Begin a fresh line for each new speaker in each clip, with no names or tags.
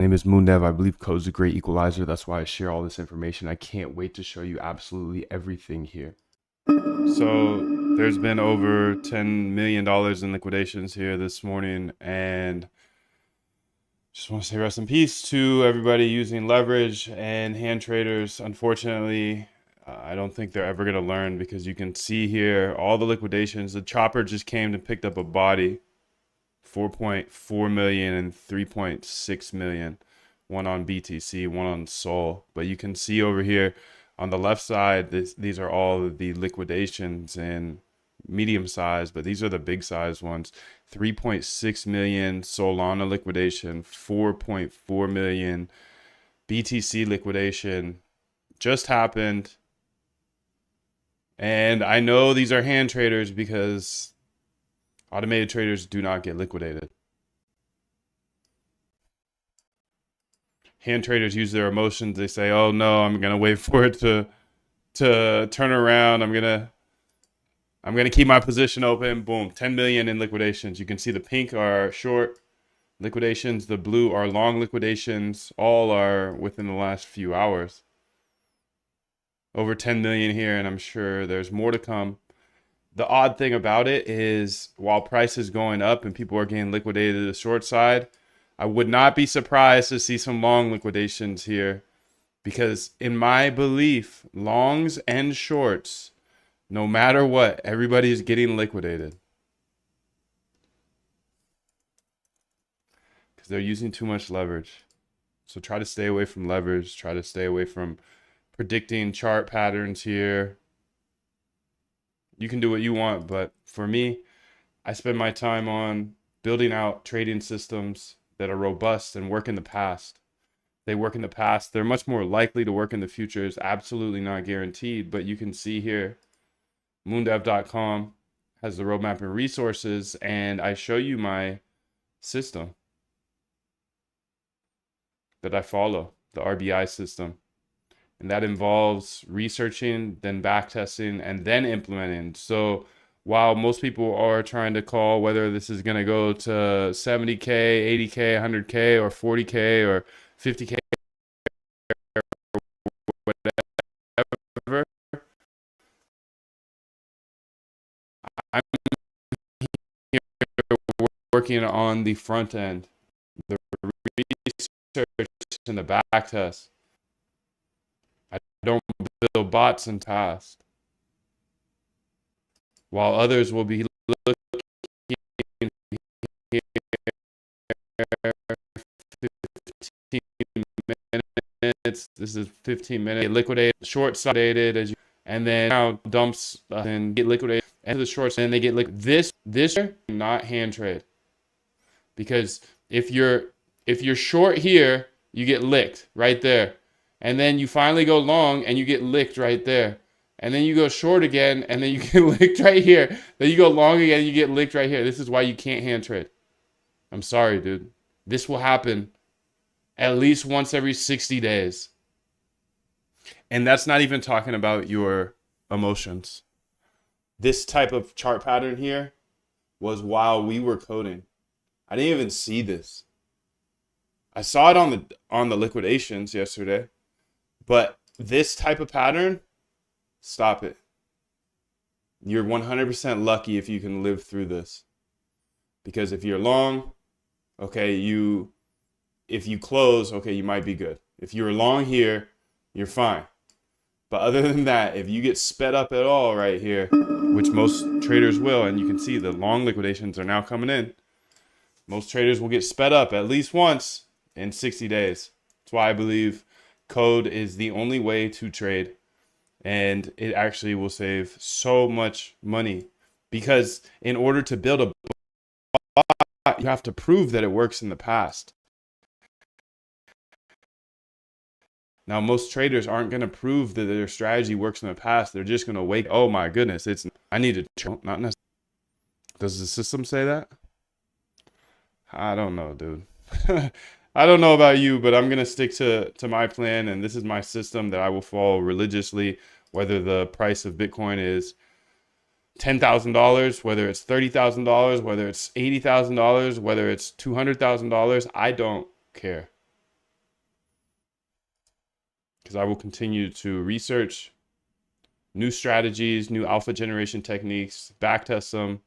name is Moondev. I believe code is a great equalizer. That's why I share all this information. I can't wait to show you absolutely everything here. So there's been over $10 million in liquidations here this morning, and just want to say rest in peace to everybody using leverage and hand traders. Unfortunately, I don't think they're ever going to learn, because you can see here all the liquidations. The chopper just came and picked up a body, 4.4 million and 3.6 million, one on BTC, one on Sol. But you can see over here on the left side, these are all of the liquidations in medium size, but these are the big size ones. 3.6 million Solana liquidation, 4.4 million BTC liquidation just happened. And I know these are hand traders because automated traders do not get liquidated. Hand traders use their emotions. They say, "Oh no, I'm gonna wait for it to turn around. I'm gonna keep my position open." Boom, 10 million in liquidations. You can see the pink are short liquidations, the blue are long liquidations. All are within the last few hours. Over 10 million here, and I'm sure there's more to come. The odd thing about it is, while price is going up and people are getting liquidated to the short side, I would not be surprised to see some long liquidations here, because in my belief, longs and shorts, no matter what, everybody's getting liquidated because they're using too much leverage. So try to stay away from leverage. Try to stay away from predicting chart patterns here. You can do what you want, but for me, I spend my time on building out trading systems that are robust and work in the past. They work in the past. They're much more likely to work in the future. Is absolutely not guaranteed, but you can see here, moondev.com has the roadmap and resources, and I show you my system that I follow, the RBI system. And that involves researching, then backtesting, and then implementing. So while most people are trying to call whether this is going to go to 70K, 80K, 100K, or 40K, or 50K, whatever, I'm here working on the front end, the research and the backtest. I don't build bots and tasks, while others will be looking here 15 minutes. This is 15 minutes. Get liquidated, short sided, as you, and then now dumps and get liquidated and the shorts, and then they get this not hand trade, because if you're short here, you get licked right there, and then you finally go long and you get licked right there, and then you go short again and then you get licked right here, then you go long again and you get licked right here. This is why you can't hand trade. I'm sorry, dude. This will happen at least once every 60 days. And that's not even talking about your emotions. This type of chart pattern here was while we were coding. I didn't even see this. I saw it on the liquidations yesterday, but this type of pattern, stop it. You're 100% lucky if you can live through this. Because if you're long, okay, if you close, okay, you might be good. If you're long here, you're fine. But other than that, if you get sped up at all right here, which most traders will, and you can see the long liquidations are now coming in, most traders will get sped up at least once in 60 days. That's why I believe code is the only way to trade, and it actually will save so much money, because in order to build a bot, you have to prove that it works in the past. Now, most traders aren't going to prove that their strategy works in the past. They're just going to wait. Oh my goodness, I need to not necessarily. Does the system say that? I don't know, dude. I don't know about you, but I'm going to stick to my plan, and this is my system that I will follow religiously, whether the price of Bitcoin is $10,000, whether it's $30,000, whether it's $80,000, whether it's $200,000. I don't care. because I will continue to research new strategies, new alpha generation techniques, backtest them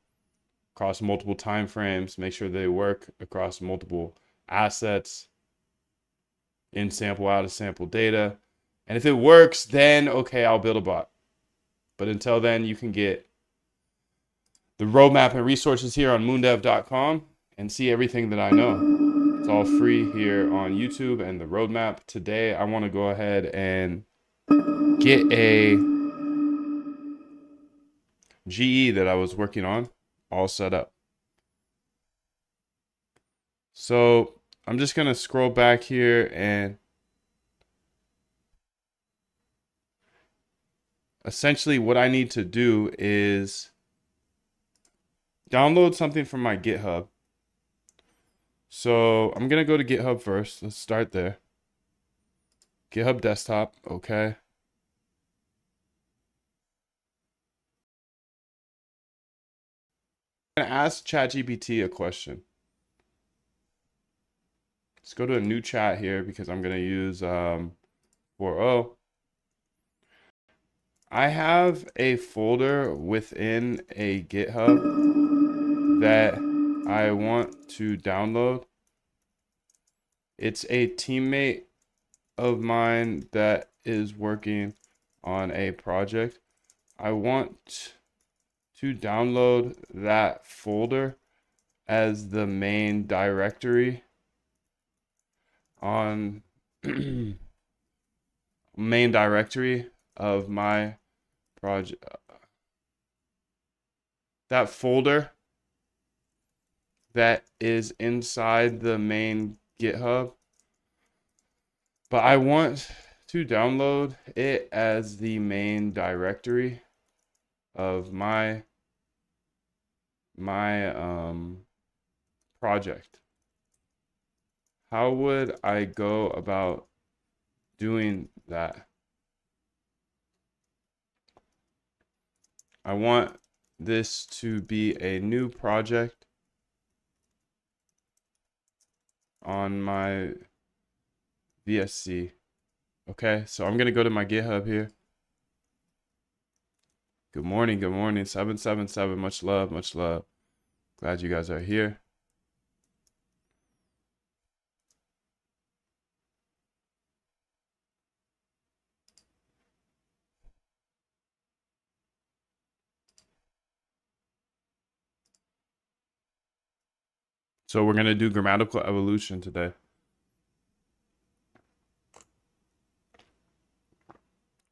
across multiple time frames, make sure they work across multiple assets, in sample, out of sample data. And if it works, then okay, I'll build a bot. But until then, you can get the roadmap and resources here on moondev.com and see everything that I know. It's all free here on YouTube and the roadmap. Today, I want to go ahead and get a GE that I was working on all set up. So I'm just going to scroll back here, and essentially what I need to do is download something from my GitHub. So I'm going to go to GitHub first. Let's start there. GitHub desktop. Okay. I'm going to ask ChatGPT a question. Let's go to a new chat here because I'm going to use 4.0. I have a folder within a GitHub that I want to download. It's a teammate of mine that is working on a project. I want to download that folder as the main directory on main directory of my project. That folder that is inside the main GitHub, but I want to download it as the main directory of my project. How would I go about doing that? I want this to be a new project on my VSC. Okay, so I'm gonna go to my GitHub here. Good morning, 777. Much love, much love. Glad you guys are here. So we're gonna do grammatical evolution today.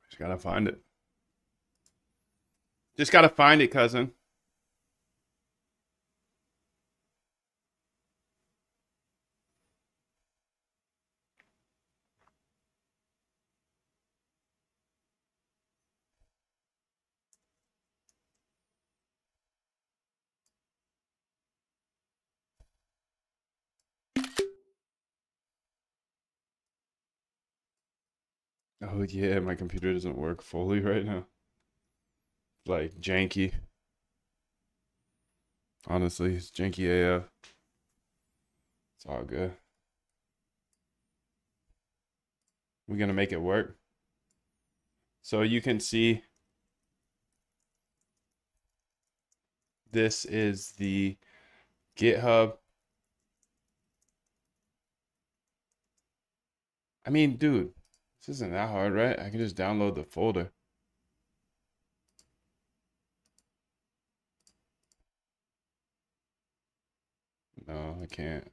Just gotta find it. Just gotta find it, cousin. Oh yeah, my computer doesn't work fully right now. Like janky. Honestly, it's janky AF. It's all good. We're gonna make it work. So you can see this is the GitHub. I mean, dude, this isn't that hard, right? I can just download the folder. No, I can't.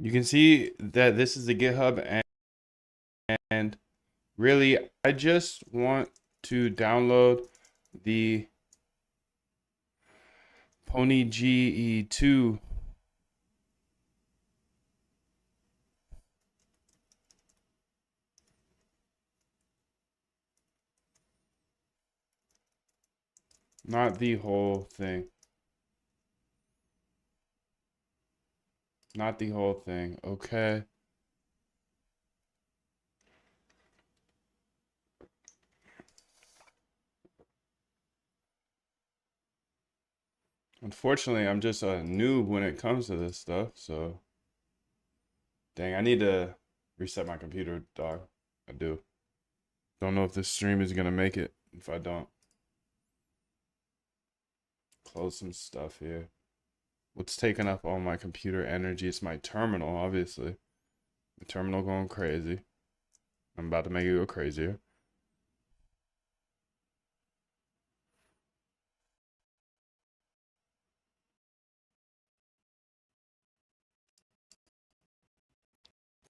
You can see that this is the GitHub, and really, I just want to download the Pony GE2. Not the whole thing. Not the whole thing. Okay. Unfortunately, I'm just a noob when it comes to this stuff, so dang, I need to reset my computer, dog. I do. Don't know if this stream is gonna make it if I don't. Close some stuff here. What's taking up all my computer energy? It's my terminal, obviously. The terminal going crazy. I'm about to make it go crazier.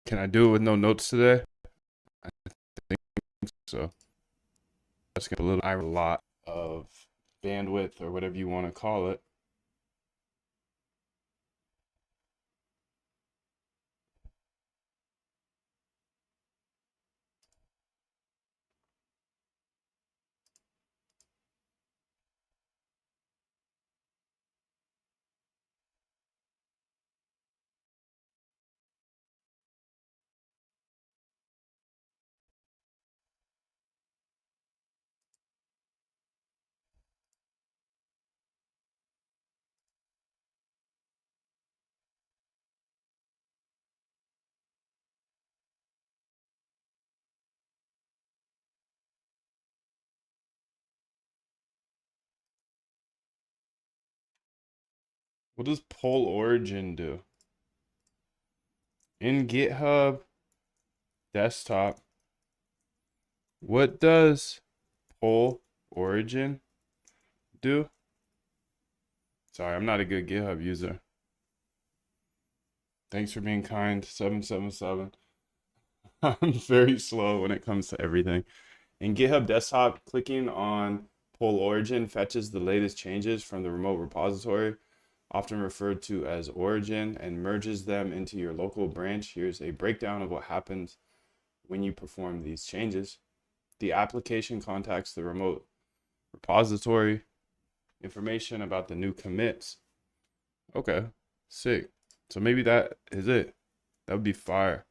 Can I do it with no notes today? I think so. That's gonna be a lot of bandwidth or whatever you want to call it. What does Pole Origin do? In GitHub desktop, what does Pole Origin do? Sorry, I'm not a good GitHub user. Thanks for being kind, 777. I'm very slow when it comes to everything. In GitHub Desktop, clicking on Pole Origin fetches the latest changes from the remote repository, often referred to as Origin, and merges them into your local branch. Here's a breakdown of what happens when you perform these changes. The application contacts the remote repository, information about the new commits. Okay, sick. So maybe that is it. That would be fire.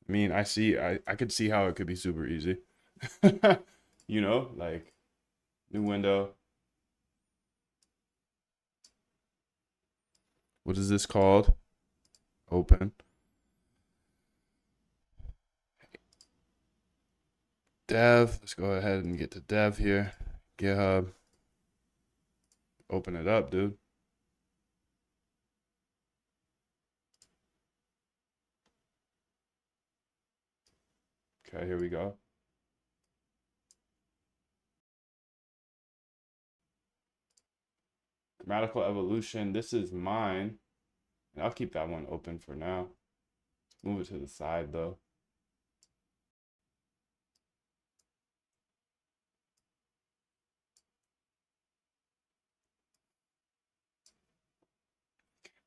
I mean, I could see how it could be super easy. You know, like new window. What is this called? Open. Dev. Let's go ahead and get to dev here. GitHub. Open it up, dude. Okay, here we go. Grammatical evolution. This is mine. And I'll keep that one open for now. Move it to the side though.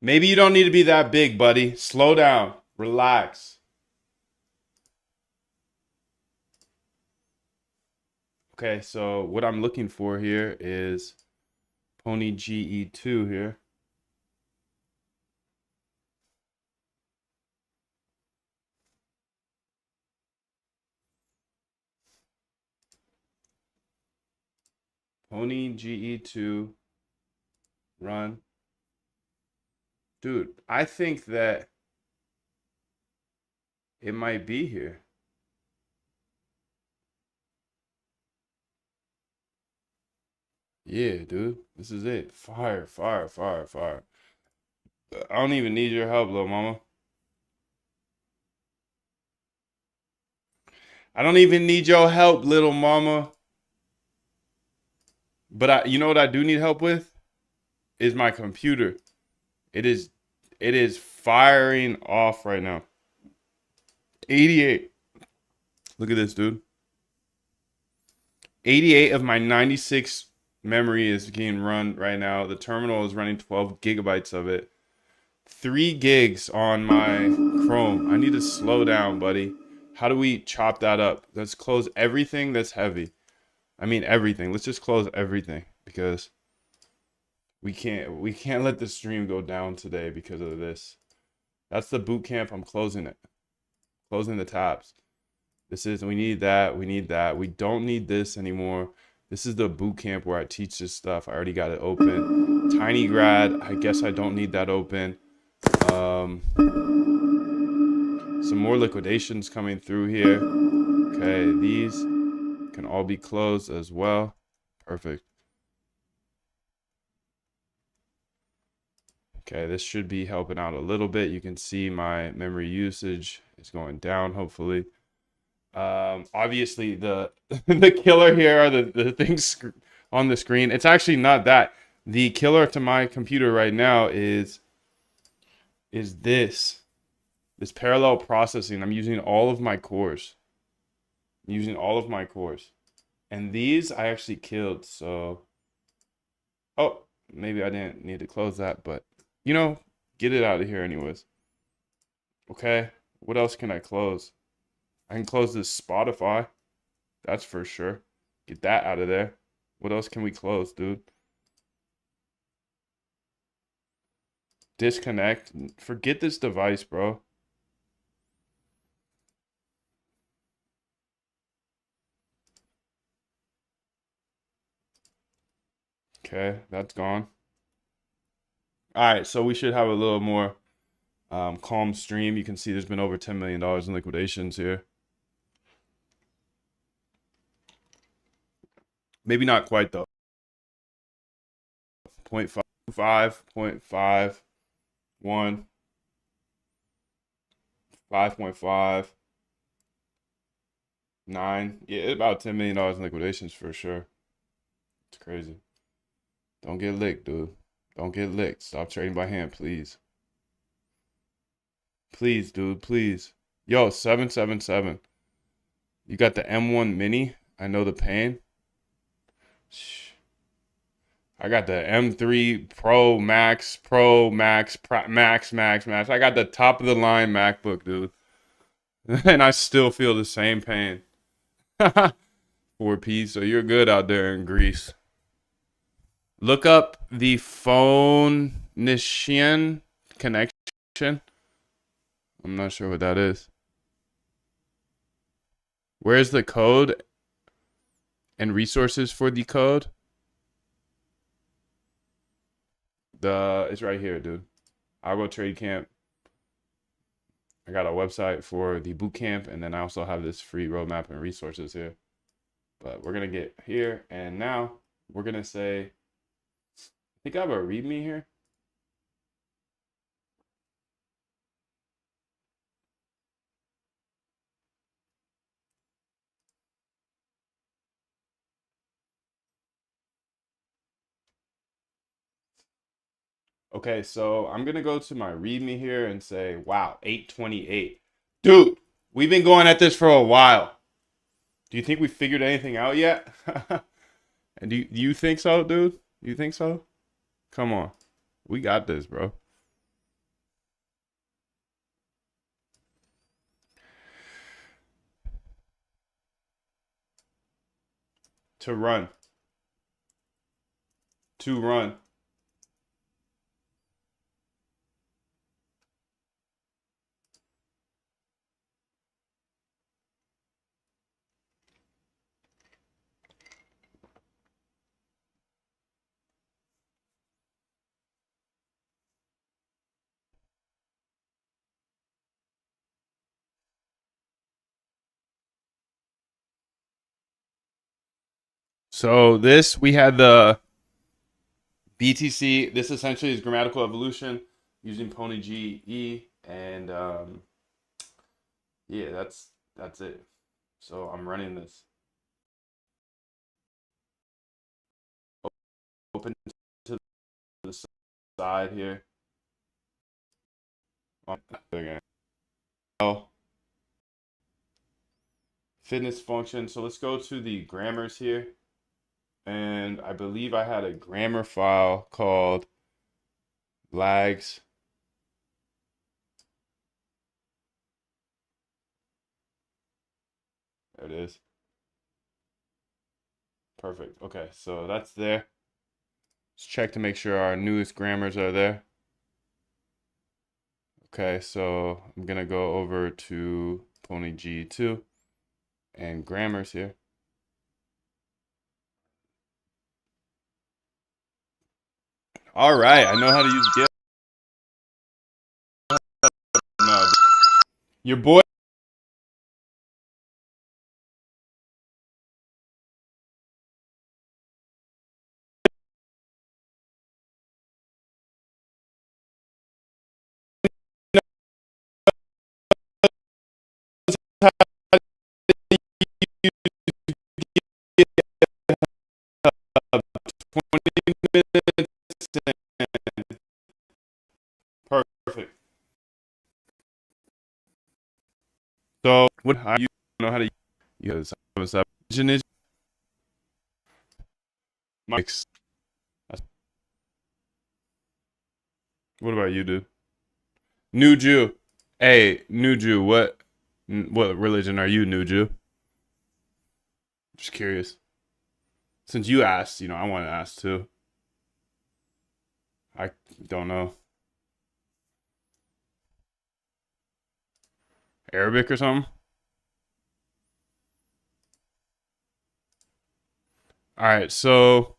Maybe you don't need to be that big, buddy. Slow down. Relax. Okay, so what I'm looking for here is Pony GE2 here. Pony GE2 run. Dude, I think that it might be here. Yeah, dude. This is it. Fire, fire, fire, fire. I don't even need your help, little mama. I don't even need your help, little mama. But you know what I do need help with? Is my computer. It is firing off right now. 88. Look at this, dude. 88 of my 96 memory is being run right now. The terminal is running 12 gigabytes of it. 3 gigs on my Chrome. I need to slow down, buddy. How do we chop that up? Let's close everything that's heavy. I mean everything. Let's just close everything. because we can't let the stream go down today because of this. That's the boot camp. I'm closing it. Closing the tabs. We need that. We need that. We don't need this anymore. This is the boot camp where I teach this stuff. I already got it open. Tiny grad. I guess I don't need that open. Some more liquidations coming through here. Okay, these can all be closed as well. Perfect. Okay, this should be helping out a little bit. You can see my memory usage is going down, hopefully. Obviously the the killer here are the things on the screen. It's actually not that. The killer to my computer right now is this parallel processing. I'm using all of my cores. And these I actually killed. So, oh, maybe I didn't need to close that, but you know, get it out of here anyways. Okay, what else can I close? I can close this Spotify. That's for sure. Get that out of there. What else can we close, dude? Disconnect. Forget this device, bro. Okay, that's gone. All right, so we should have a little more calm stream. You can see there's been over $10 million in liquidations here. Maybe not quite though. 0.5, 0.51, 5.5, 9. Yeah, about $10 million in liquidations for sure. It's crazy. Don't get licked, dude. Don't get licked. Stop trading by hand, please. Please, dude, please. Yo, 777. You got the M1 Mini. I know the pain. Shh. I got the M3 Pro Max, Max. I got the top of the line MacBook, dude. And I still feel the same pain. 4P, so you're good out there in Greece. Look up the Phoenician connection. I'm not sure what that is. Where's the code and resources for the code? It's right here, dude. Algo Trade Camp. I got a website for the boot camp, and then I also have this free roadmap and resources here. But we're gonna get here, and now we're gonna say, I think I have a README here. Okay, so I'm gonna go to my README here and say, wow, 828. Dude, we've been going at this for a while. Do you think we figured anything out yet? And do you think so, dude? You think so? Come on. We got this, bro. To run. To run. So this, we had the BTC. This essentially is grammatical evolution using Pony GE, and yeah, that's it. So I'm running this. Open to the side here. Again. Oh, fitness function. So let's go to the grammars here. And I believe I had a grammar file called lags. There it is. Perfect. Okay, so that's there. Let's check to make sure our newest grammars are there. Okay, so I'm gonna go over to Pony G2 and grammars here. All right, I know how to use GIF. No, your boy. Perfect. So, what how you know how to use is Mike's. What about you, dude? New Jew. Hey, New Jew, what religion are you, New Jew? Just curious. Since you asked, I want to ask too. I don't know. Arabic or something? All right, so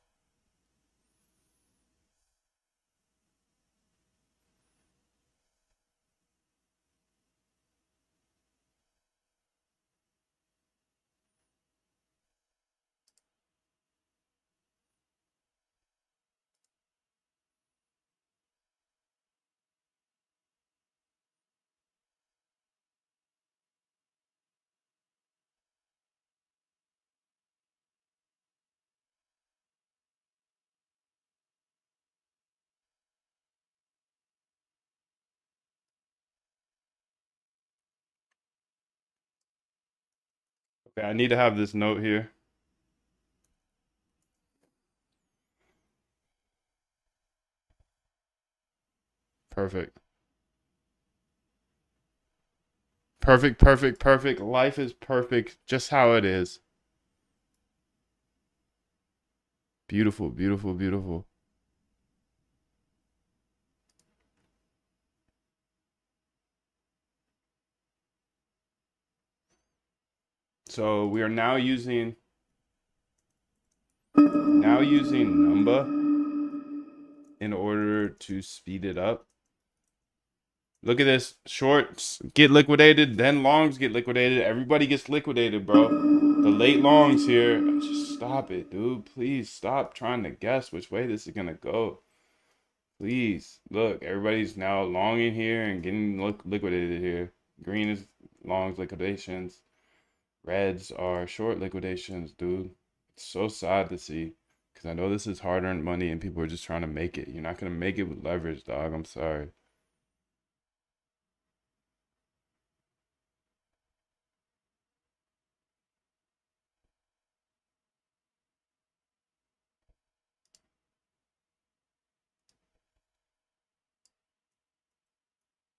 okay, I need to have this note here. Perfect. Perfect, perfect, perfect. Life is perfect just how it is. Beautiful, beautiful, beautiful. So we are now using Numba in order to speed it up. Look at this. Shorts get liquidated, then longs get liquidated. Everybody gets liquidated, bro. The late longs here. Just stop it, dude. Please stop trying to guess which way this is gonna go. Please. Look, everybody's now longing here and getting liquidated here. Green is longs liquidations. Reds are short liquidations, dude. It's so sad to see. Because I know this is hard-earned money and people are just trying to make it. You're not gonna make it with leverage, dog. I'm sorry.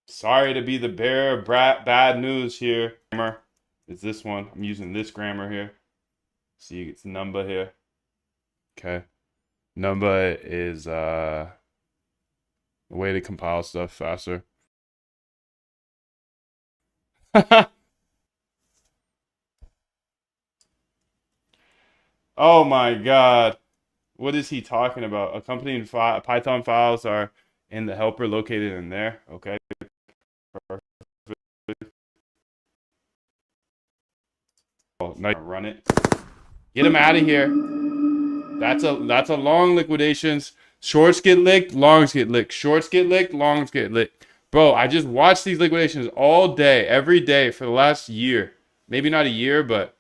Sorry to be the bearer of bad news here. Grammar is this one. I'm using this grammar here. See, it's number here. Okay. Number is a way to compile stuff faster. Oh my God. What is he talking about? Accompanying Python files are in the helper located in there. Okay. Perfect. Oh, nice. Run it. Get him out of here. That's a long liquidations. Shorts get licked, longs get licked. Shorts get licked, longs get licked. Bro, I just watched these liquidations all day, every day for the last year. Maybe not a year, but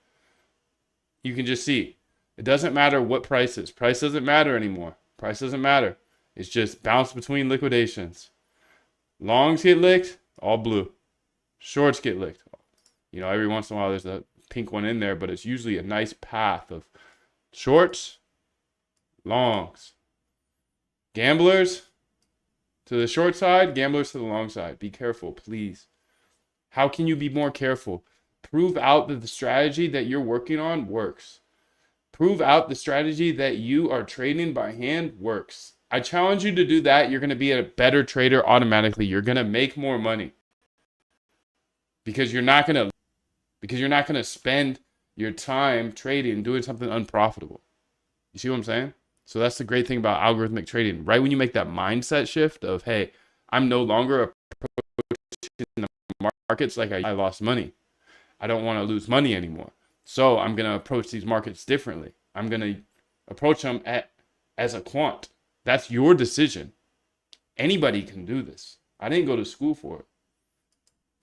you can just see. It doesn't matter what price is. Price doesn't matter anymore. Price doesn't matter. It's just bounce between liquidations. Longs get licked, all blue. Shorts get licked. Every once in a while there's a pink one in there, but it's usually a nice path of shorts, longs. Gamblers to the short side, gamblers to the long side. Be careful, please. How can you be more careful? Prove out that the strategy that you're working on works. Prove out the strategy that you are trading by hand works. I challenge you to do that. You're going to be a better trader automatically. You're going to make more money because you're not going to spend your time trading doing something unprofitable. You see what I'm saying? So that's the great thing about algorithmic trading. Right when you make that mindset shift of, hey, I'm no longer approaching the markets like I lost money. I don't want to lose money anymore. So I'm going to approach these markets differently. I'm going to approach them as a quant. That's your decision. Anybody can do this. I didn't go to school for it.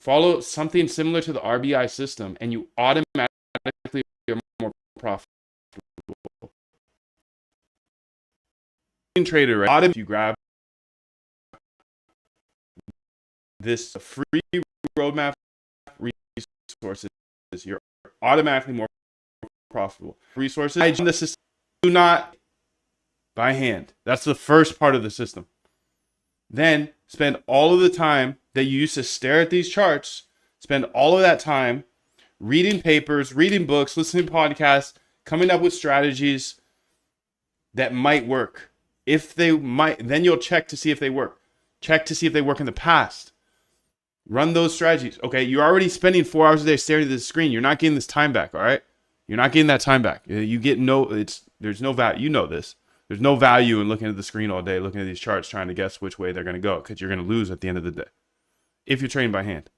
Follow something similar to the RBI system, and you automatically are more profitable. Trader, right? If you grab this free roadmap resources, you're automatically more profitable. Resources, the system, do not by hand. That's the first part of the system. Then spend all of the time that you used to stare at these charts, spend all of that time reading papers, reading books, listening to podcasts, coming up with strategies that might work. If they might, then you'll check to see if they work. Check to see if they work in the past. Run those strategies. Okay, you're already spending 4 hours a day staring at the screen. You're not getting this time back, all right? You're not getting that time back. You get there's no value. You know this. There's no value in looking at the screen all day, looking at these charts, trying to guess which way they're going to go, because you're going to lose at the end of the day if you're trading by hand.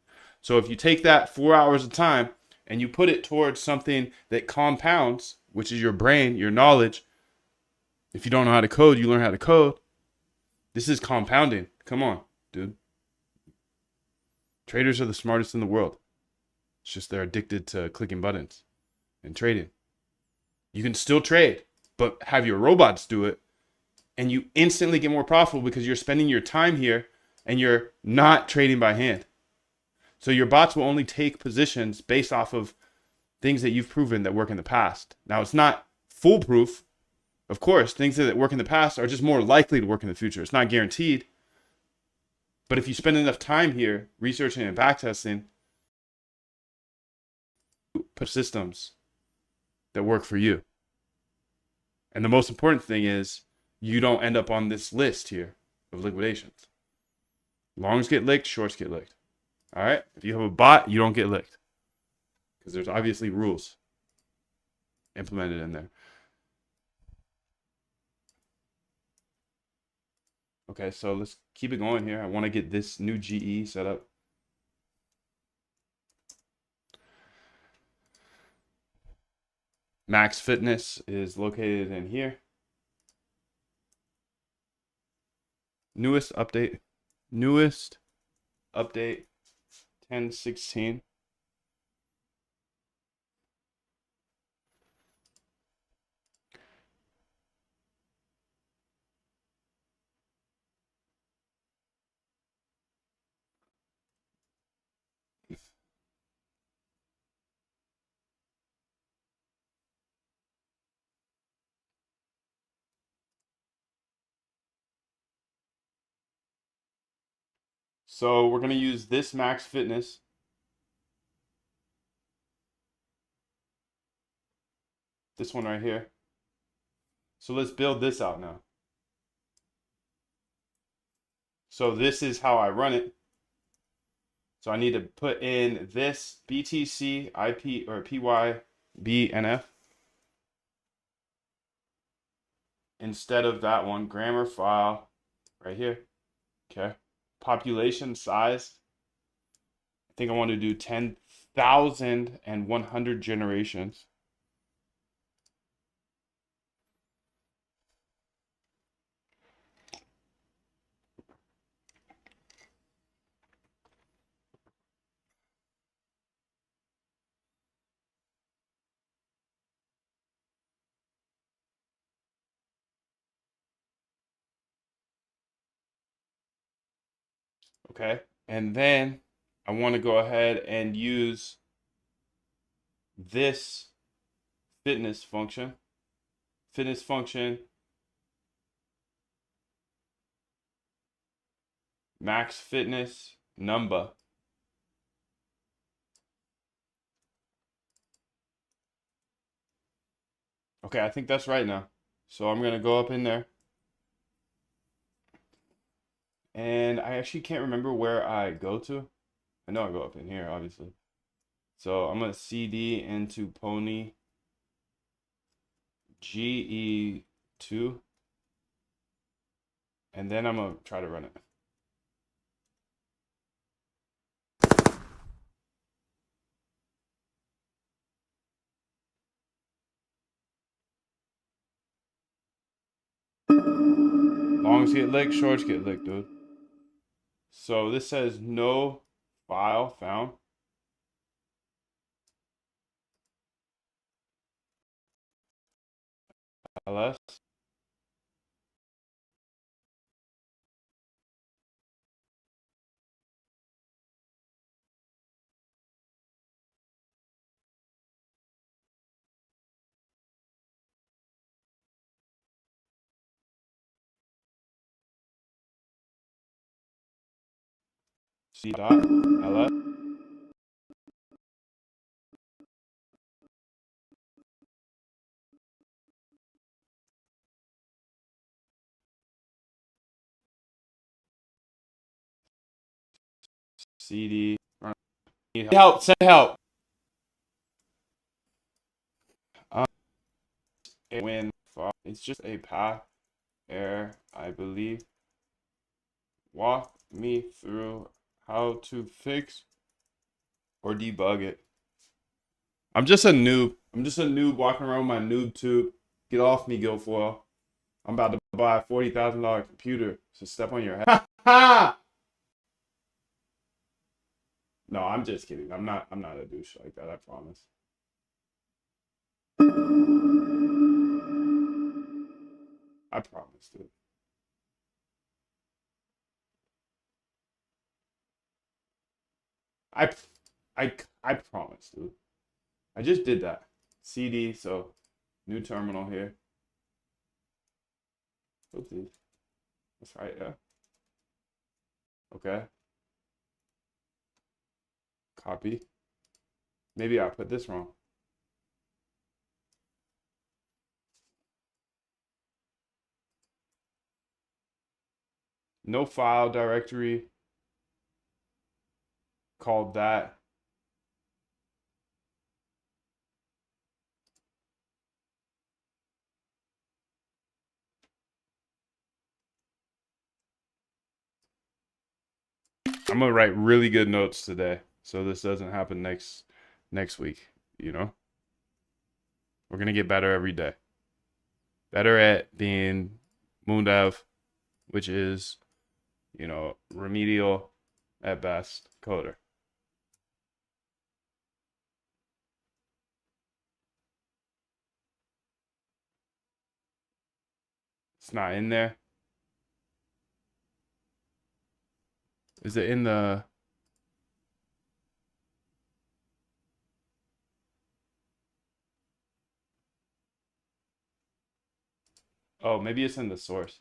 So if you take that 4 hours of time and you put it towards something that compounds, which is your brain, your knowledge. If you don't know how to code, you learn how to code. This is compounding. Come on, dude. Traders are the smartest in the world. It's just they're addicted to clicking buttons and trading. You can still trade, but have your robots do it, and you instantly get more profitable because you're spending your time here and you're not trading by hand. So your bots will only take positions based off of things that you've proven that work in the past. Now, it's not foolproof. Of course, things that work in the past are just more likely to work in the future. It's not guaranteed. But if you spend enough time here researching and backtesting, put systems that work for you. And the most important thing is you don't end up on this list here of liquidations. Longs get licked, shorts get licked. All right? If you have a bot, you don't get licked because there's obviously rules implemented in there. Okay, so let's keep it going here. I want to get this new GE set up. Max Fitness is located in here. Newest update 10.16. So we're going to use this Max Fitness. This one right here. So let's build this out now. So this is how I run it. So I need to put in this BTC IP or PYBNF instead of that one, grammar file right here. Okay. Population size. I think I want to do 10,100 generations. Okay. And then I want to go ahead and use this fitness function. Fitness function max fitness number. Okay, I think that's right now. So I'm gonna go up in there. And I actually can't remember where I go to. I know I go up in here, obviously. So I'm gonna CD into Pony GE2, and then I'm gonna try to run it. Longs get licked, shorts get licked, dude. So this says no file found. LS. C dot LS. CD. Need help. Send help. Um, win. It's just a path error, I believe. Walk me through how to fix or debug it. I'm just a noob. I'm just a noob walking around with my noob tube. Get off me, Guilfoyle. I'm about to buy a $40,000 computer. So step on your head. Ha! No, I'm just kidding. I'm not a douche like that, I promise. I promise, dude. I I promise, dude. I just did that. CD, so new terminal here. Oopsies. That's right, yeah. Okay. Copy. Maybe I put this wrong. No file directory called that. I'm gonna write really good notes today, so this doesn't happen next week. You know, we're gonna get better every day. Better at being moon dev, which is, remedial at best coder. It's not in there. Is it in the? Oh, maybe it's in the source.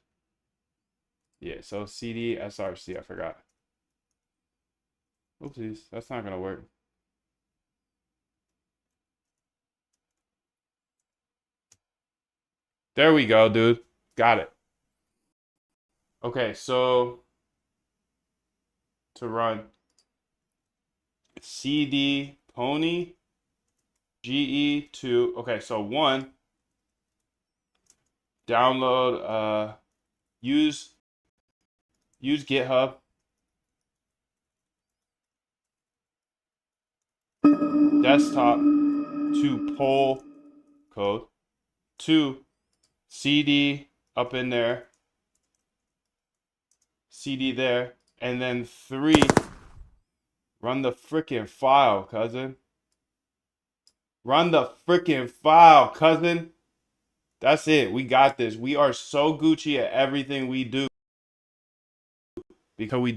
Yeah, so CD SRC, I forgot. Oopsies, that's not gonna work. There we go, dude. Got it. Okay, so to run CD Pony GE2. Okay, so one, download use GitHub desktop to pull code. Two, CD up in there. CD there. And then three, run the freaking file, cousin. Run the freaking file, cousin. That's it. We got this. We are so Gucci at everything we do. Because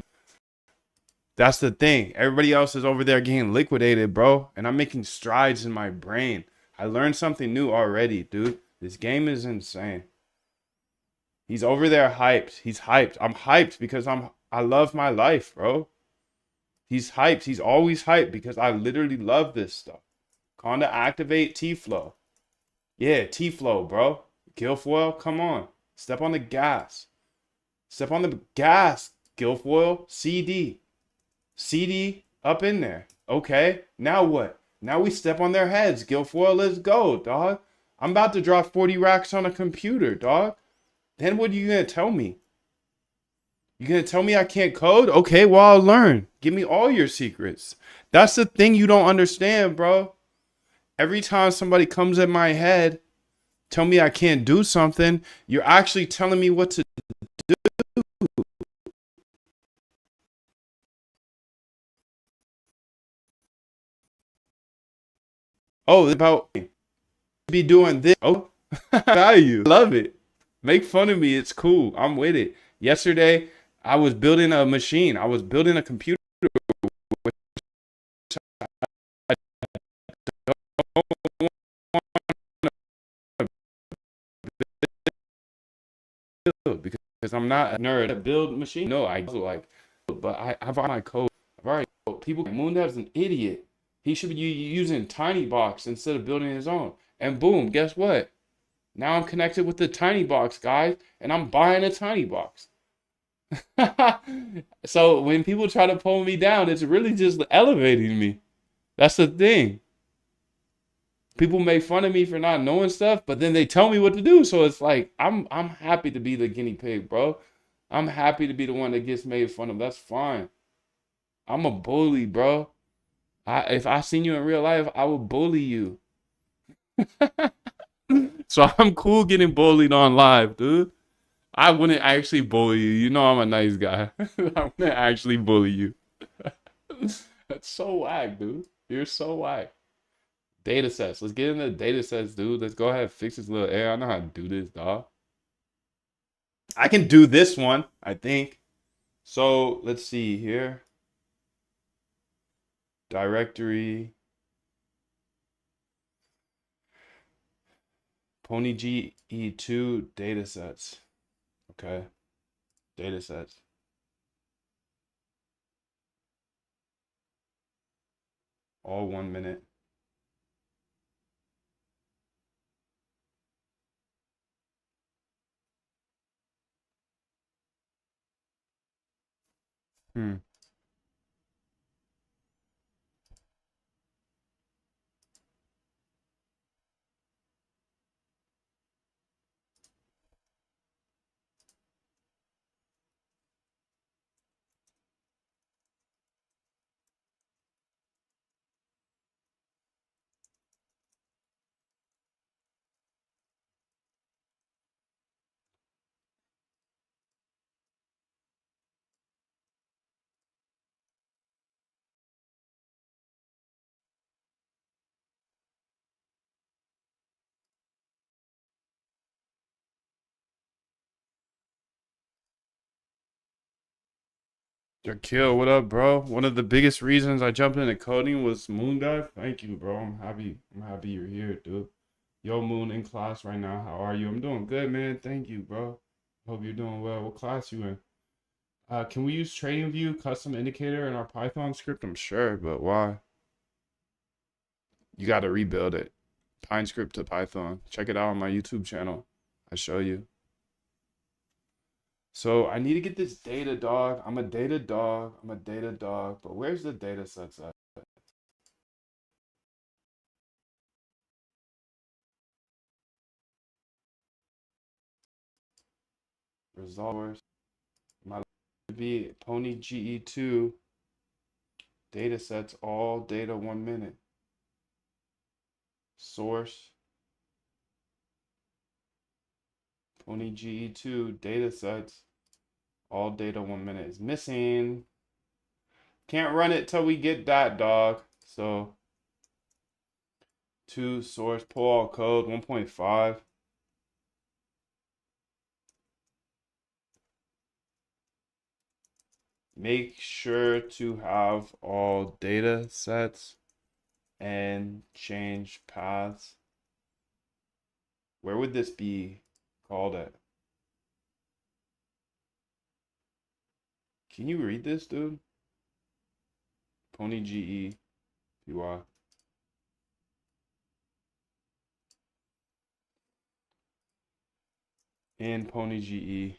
that's the thing. Everybody else is over there getting liquidated, bro. And I'm making strides in my brain. I learned something new already, dude. This game is insane. He's over there hyped. He's hyped. I'm hyped because I love my life, bro. He's hyped. He's always hyped because I literally love this stuff. Conda activate T-Flow. Yeah, T-Flow, bro. Guilfoyle, come on. Step on the gas. Step on the gas, Guilfoyle. CD. CD up in there. Okay, now what? Now we step on their heads. Guilfoyle, let's go, dog. I'm about to drop 40 racks on a computer, dog. Then what are you gonna tell me? You gonna tell me I can't code? Okay, well I'll learn. Give me all your secrets. That's the thing you don't understand, bro. Every time somebody comes at my head, tell me I can't do something, you're actually telling me what to do. Oh, about be doing this. Oh, value. Love it. Make fun of me. It's cool. I'm with it. Yesterday, I was building a machine. I was building a computer. Because I'm not a nerd. I build machine. No, I like, but I've already my code. I've already people. Moondev's an idiot. He should be using TinyBox instead of building his own. And boom, guess what? Now I'm connected with the TinyBox guys, and I'm buying a TinyBox. So when people try to pull me down, it's really just elevating me. That's the thing. People make fun of me for not knowing stuff, but then they tell me what to do. So it's like I'm happy to be the guinea pig, bro. I'm happy to be the one that gets made fun of. That's fine. I'm a bully, bro. If I seen you in real life, I would bully you. So I'm cool getting bullied on live, dude. I wouldn't actually bully you. You know I'm a nice guy. I wouldn't actually bully you. That's so whack, dude. You're so whack. Data sets. Let's get into data sets, dude. Let's go ahead and fix this little error. I know how to do this, dog. I can do this one, I think. So let's see here. Directory. PonyGE2 data sets. Okay. Data sets. All 1 minute. Hmm. Kill, what up, bro? One of the biggest reasons I jumped into coding was Moondive. Thank you, bro. I'm happy. I'm happy you're here, dude. Yo, Moon in class right now. How are you? I'm doing good, man. Thank you, bro. Hope you're doing well. What class you in? Can we use TradingView custom indicator in our Python script? I'm sure, but why? You got to rebuild it. Pine script to Python. Check it out on my YouTube channel. I show you. So I need to get this data, dog. I'm a data dog. I'm a data dog. But where's the data sets at? Resolvers. My be Pony GE2 data sets, all data 1 minute. Source. Pony GE2 data sets, all data 1 minute is missing. Can't run it till we get that, dog. So, to source pull all code 1.5. Make sure to have all data sets and change paths. Where would this be called at? Can you read this, dude? Pony GE PY. in Pony GE.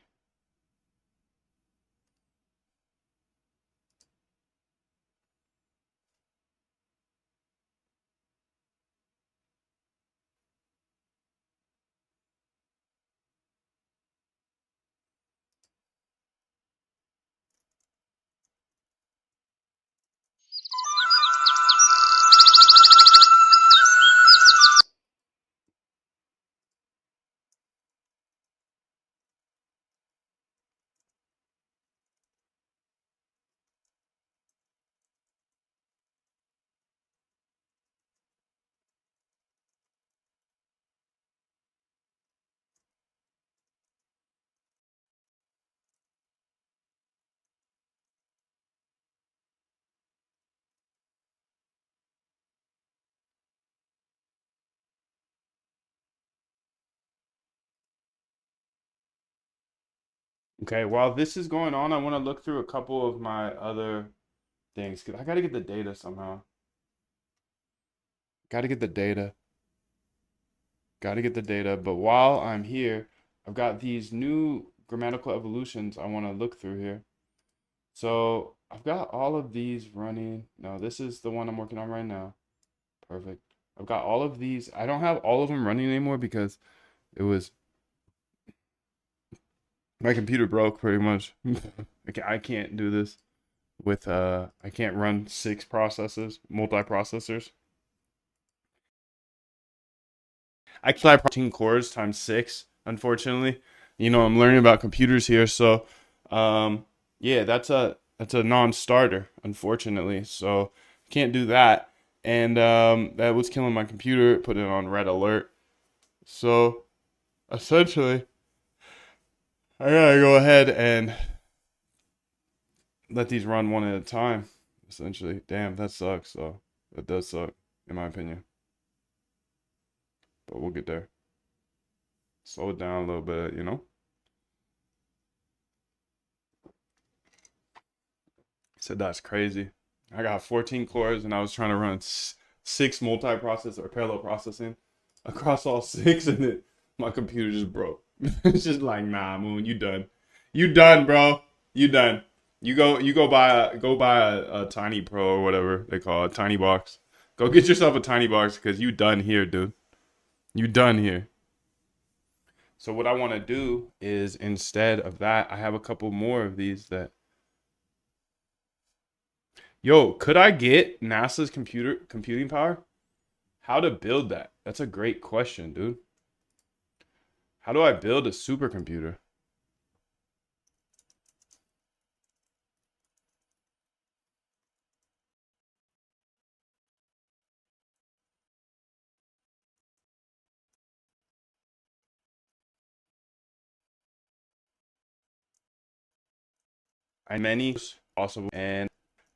Okay, while this is going on, I want to look through a couple of my other things because I got to get the data somehow. Got to get the data. Got to get the data. But while I'm here, I've got these new grammatical evolutions I want to look through here. So I've got all of these running. No, this is the one I'm working on right now. Perfect. I've got all of these. I don't have all of them running anymore because it was my computer broke pretty much. I can't do this with I can't run 6 processes, multi-processors. I can apply 14 cores times 6, unfortunately. You know, I'm learning about computers here, so yeah, that's a non-starter, unfortunately. So can't do that. And that was killing my computer, put it on red alert. So essentially, I gotta go ahead and let these run one at a time. Essentially, damn, that sucks. So that does suck, in my opinion. But we'll get there. Slow it down a little bit, you know. Said that's crazy. I got 14 cores and I was trying to run 6 multi-process or parallel processing across all 6, and then my computer just broke. It's just like, nah, Moon, you done. You done, bro. You done. You go buy a tiny pro or whatever they call it, tiny box. Go get yourself a tiny box because you done here, dude. You done here. So what I want to do is instead of that, I have a couple more of these that yo, could I get NASA's computing power? How to build that? That's a great question, dude. How do I build a supercomputer? I many possible and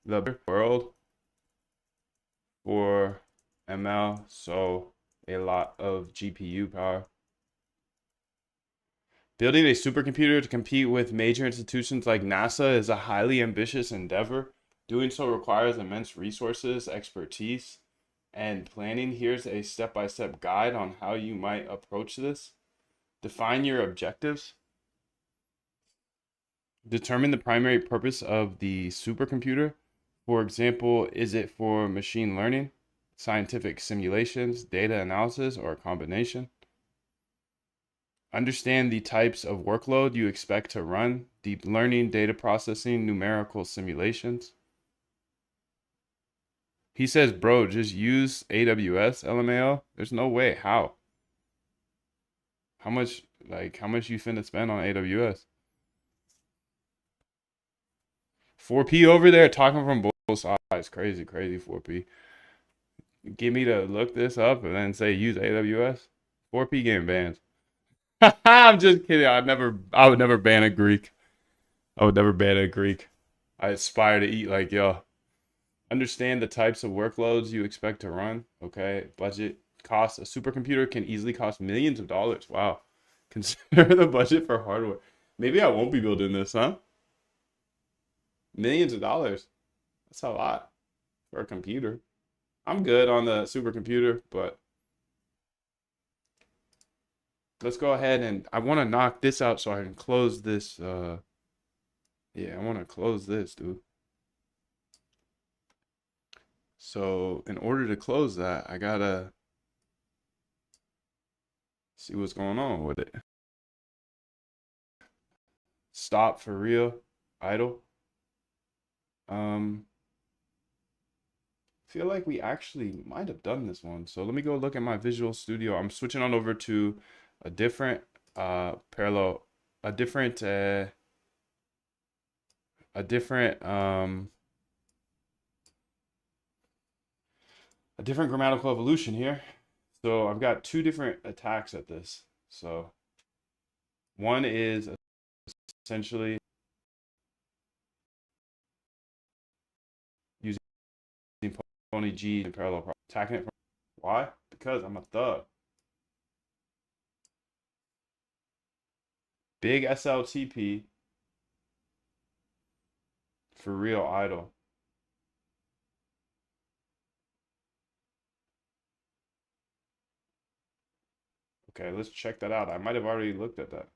the world for ML, so a lot of GPU power. Building a supercomputer to compete with major institutions like NASA is a highly ambitious endeavor. Doing so requires immense resources, expertise, and planning. Here's a step-by-step guide on how you might approach this. Define your objectives. Determine the primary purpose of the supercomputer. For example, is it for machine learning, scientific simulations, data analysis, or a combination? Understand the types of workload you expect to run: deep learning, data processing, numerical simulations. He says, bro, just use AWS, LMAO. There's no way. How? How much you finna spend on AWS? 4P over there talking from both sides. Crazy, crazy 4P. Get me to look this up and then say use AWS. 4P getting banned. I'm just kidding. I would never ban a Greek. I would never ban a Greek. I aspire to eat like y'all. Understand the types of workloads you expect to run. Okay. Budget cost. A supercomputer can easily cost millions of dollars. Wow. Consider the budget for hardware. Maybe I won't be building this, huh? Millions of dollars. That's a lot for a computer. I'm good on the supercomputer, but let's go ahead and I want to knock this out so I can close this. Yeah, I want to close this, dude. So in order to close that, I gotta see what's going on with it. Stop for real, idle. Feel like we actually might have done this one. So let me go look at my Visual Studio. I'm switching on over to a different parallel, a different a different a different grammatical evolution here. So I've got two different attacks at this. So one is essentially using Pony G in parallel, attacking it from, why? Because I'm a thug. Big SLTP for real idle. Okay, let's check that out. I might have already looked at that.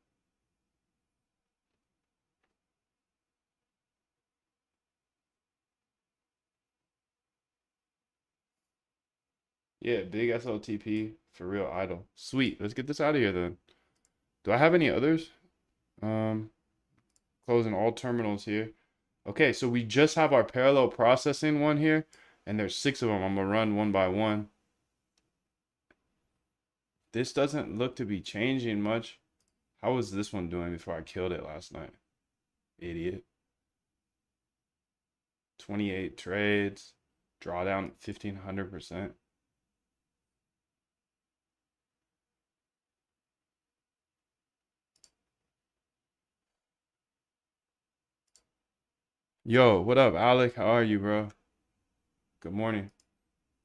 Yeah, big SLTP for real idle. Sweet. Let's get this out of here then. Do I have any others? Closing all terminals here. Okay, so we just have our parallel processing one here, and there's 6 of them. I'm gonna run one by one. This doesn't look to be changing much. How was this one doing before I killed it last night? Idiot. 28 trades. Drawdown 1500%. Yo, what up, Alec? How are you, bro? Good morning.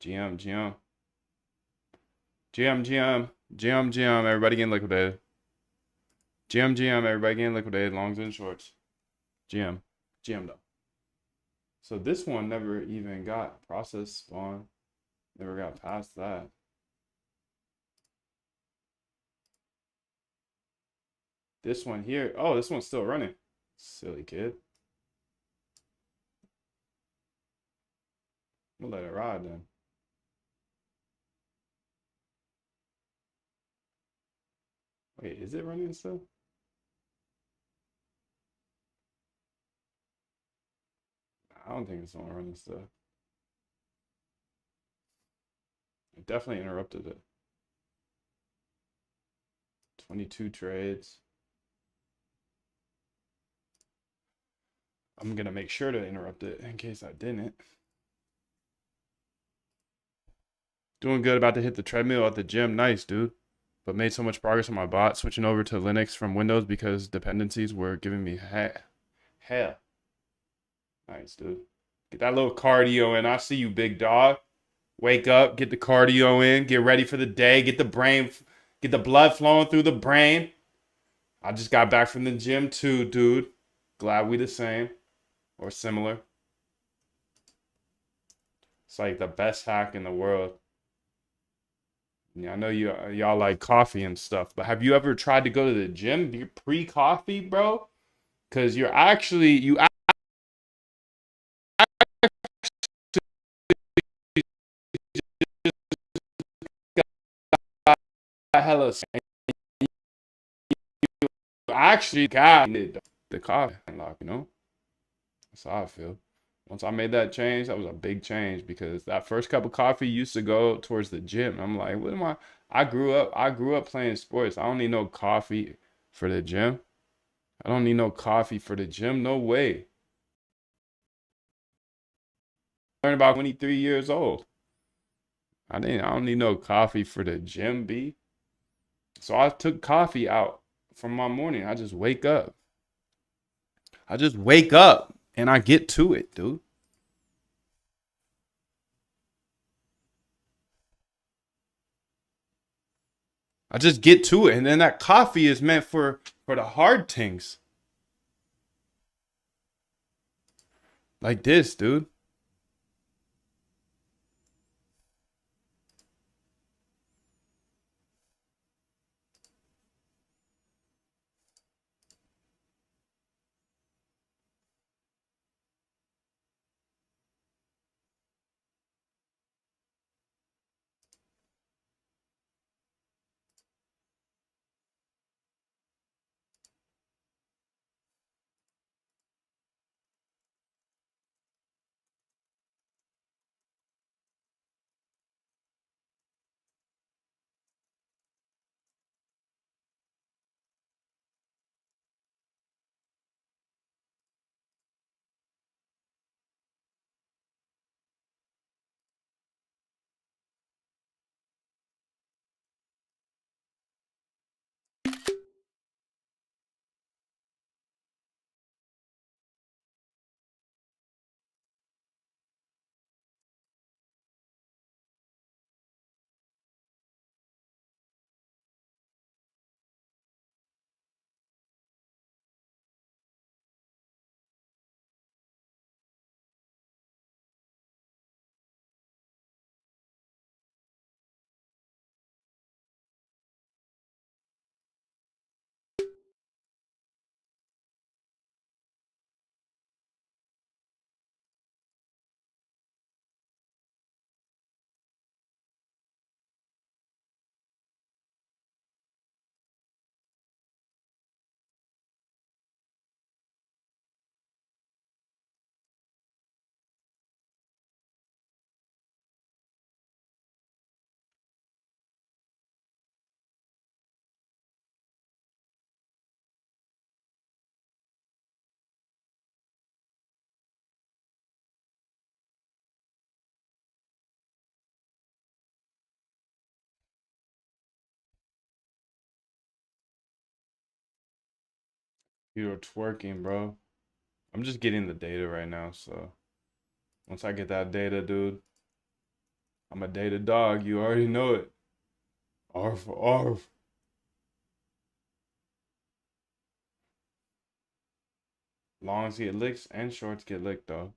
GM, GM. GM, everybody getting liquidated. GM, everybody getting liquidated, longs and shorts. GM though. So this one never even got process spawn. Never got past that. This one here, oh, this one's still running. Silly kid. We'll let it ride then. Wait, is it running still? I don't think it's on running still. It definitely interrupted it. 22 trades. I'm gonna make sure to interrupt it in case I didn't. Doing good, about to hit the treadmill at the gym. Nice, dude. But made so much progress on my bot, switching over to Linux from Windows because dependencies were giving me hell. Nice, dude. Get that little cardio in. I see you, big dog. Wake up, get the cardio in, get ready for the day, get the blood flowing through the brain. I just got back from the gym too, dude. Glad we the same or similar. It's like the best hack in the world. Yeah, I know y'all like coffee and stuff, but have you ever tried to go to the gym pre-coffee, bro? Because you got hella actually got the coffee unlock, you know? That's how I feel. Once I made that change, that was a big change because that first cup of coffee used to go towards the gym. I'm like, what am I? I grew up playing sports. I don't need no coffee for the gym. I don't need no coffee for the gym. No way. Learned about 23 years old. I don't need no coffee for the gym, B. So I took coffee out from my morning. I just wake up. I just wake up and I get to it, dude. I just get to it, and then that coffee is meant for the hard things, like this, dude. You're twerking, bro. I'm just getting the data right now, so once I get that data, dude, I'm a data dog. You already know it. Arf, arf. Longs get licks and shorts get licked, though.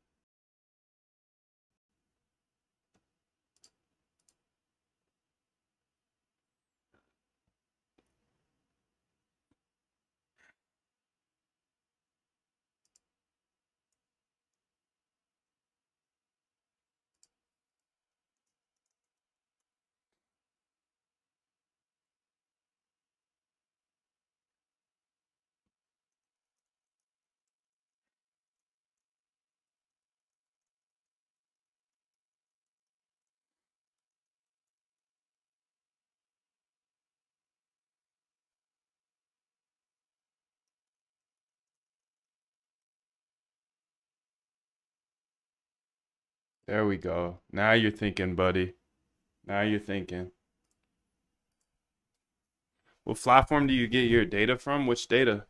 There we go. Now you're thinking, buddy. Now you're thinking. What platform do you get your data from? Which data?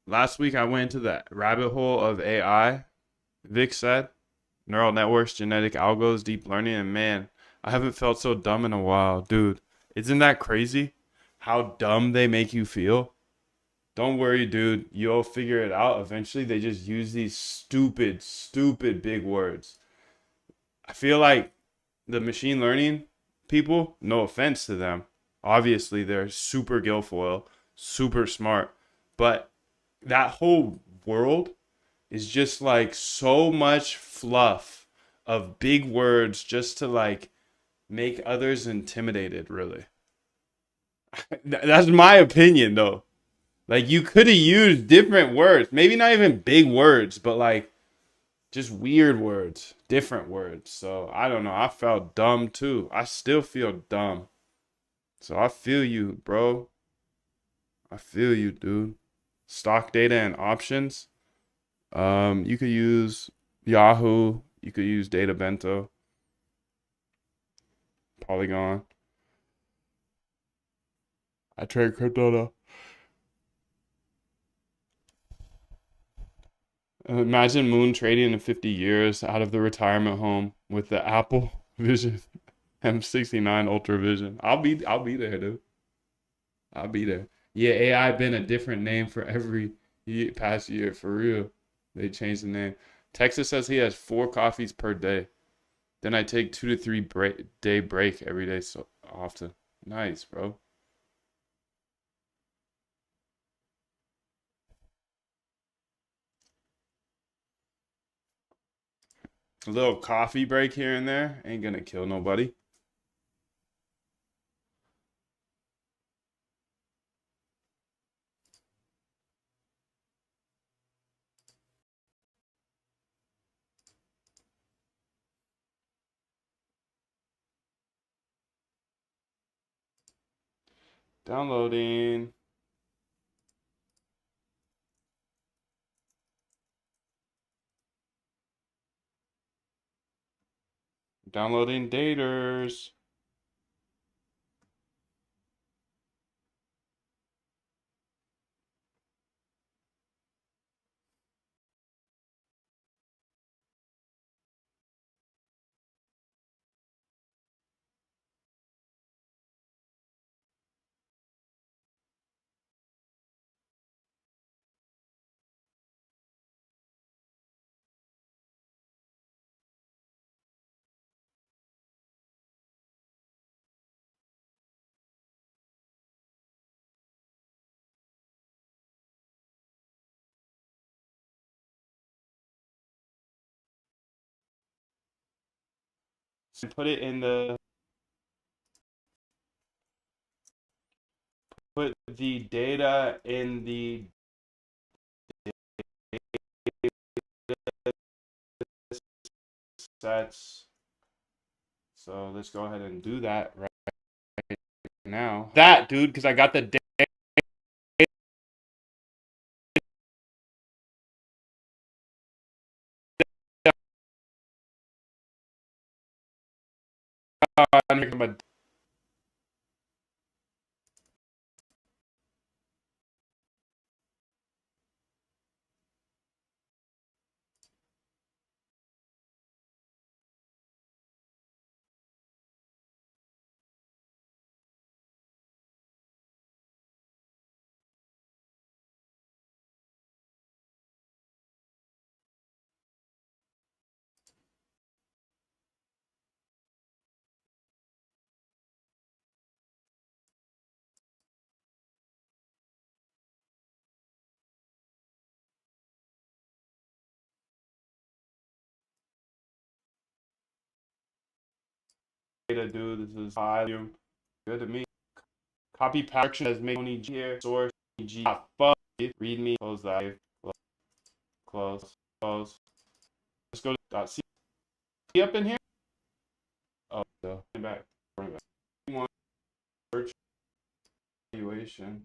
Last week I went into the rabbit hole of AI. Vic said neural networks, genetic algos, deep learning, and man, I haven't felt so dumb in a while, dude. Isn't that crazy? How dumb they make you feel? Don't worry, dude. You'll figure it out eventually. They just use these stupid, stupid big words. I feel like the machine learning people, no offense to them, obviously they're super Guilfoyle, super smart, but that whole world is just like so much fluff of big words just to like make others intimidated, really. That's my opinion though. Like you could have used different words, maybe not even big words, but like just weird words, different words. So I don't know. I felt dumb too. I still feel dumb. So I feel you, bro. I feel you, dude. Stock data and options. You could use Yahoo. You could use Data Bento, Polygon. I trade crypto though. Imagine Moon trading in 50 years out of the retirement home with the Apple Vision M69 Ultra Vision. I'll be there, dude. I'll be there. Yeah, AI been a different name for every past year for real. They changed the name. Texas says he has 4 coffees per day. Then I take 2 to 3 day break every day so often. Nice, bro. A little coffee break here and there ain't gonna kill nobody. Downloading. Downloading daters. Put it in the put the data in the sets. So let's go ahead and do that right now. That, dude, because I got the data on. data, dude. This is volume. Good to me. Copy action as make only G here. Source G. Fuck. Read me. Close that. Close. Close. Let's go to dot C up in here. Oh, no. Bring back. Bring back. One search evaluation.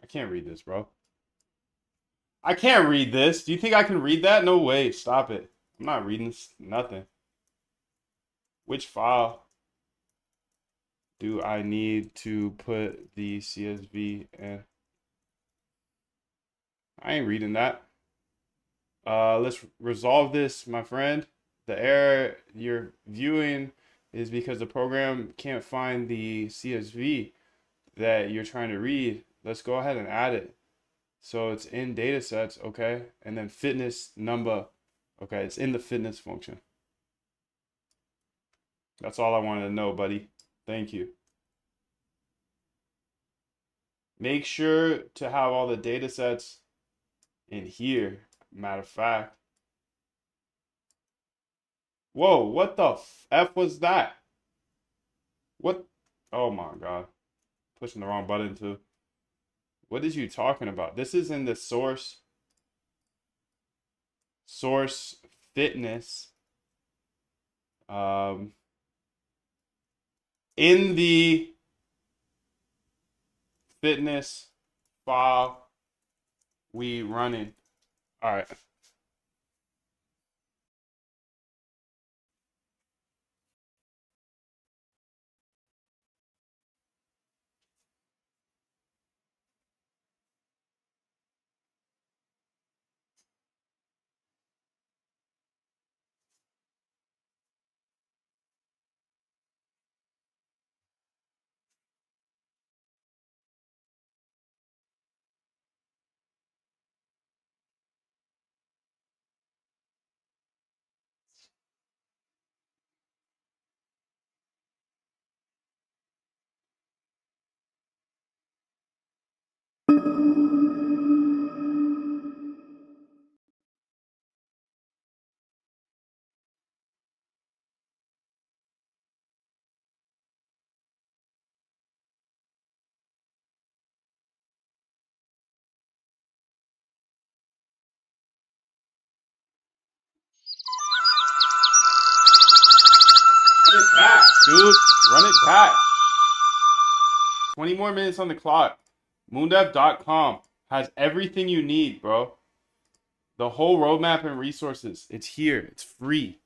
I can't read this, bro. I can't read this. Do you think I can read that? No way. Stop it. I'm not reading nothing. Which file do I need to put the CSV in? I ain't reading that. Let's resolve this, my friend. The error you're viewing is because the program can't find the CSV that you're trying to read. Let's go ahead and add it. So it's in data sets, okay? And then fitness number, okay? It's in the fitness function. That's all I wanted to know, buddy. Thank you. Make sure to have all the data sets in here. Matter of fact. Whoa, what the F was that? What? Oh my God. Pushing the wrong button too. What is you talking about? This is in the source fitness. In the fitness file we running. All right. Run it back, dude. Run it back. 20 more minutes on the clock. Moondev.com has everything you need, bro. The whole roadmap and resources. It's here. It's free.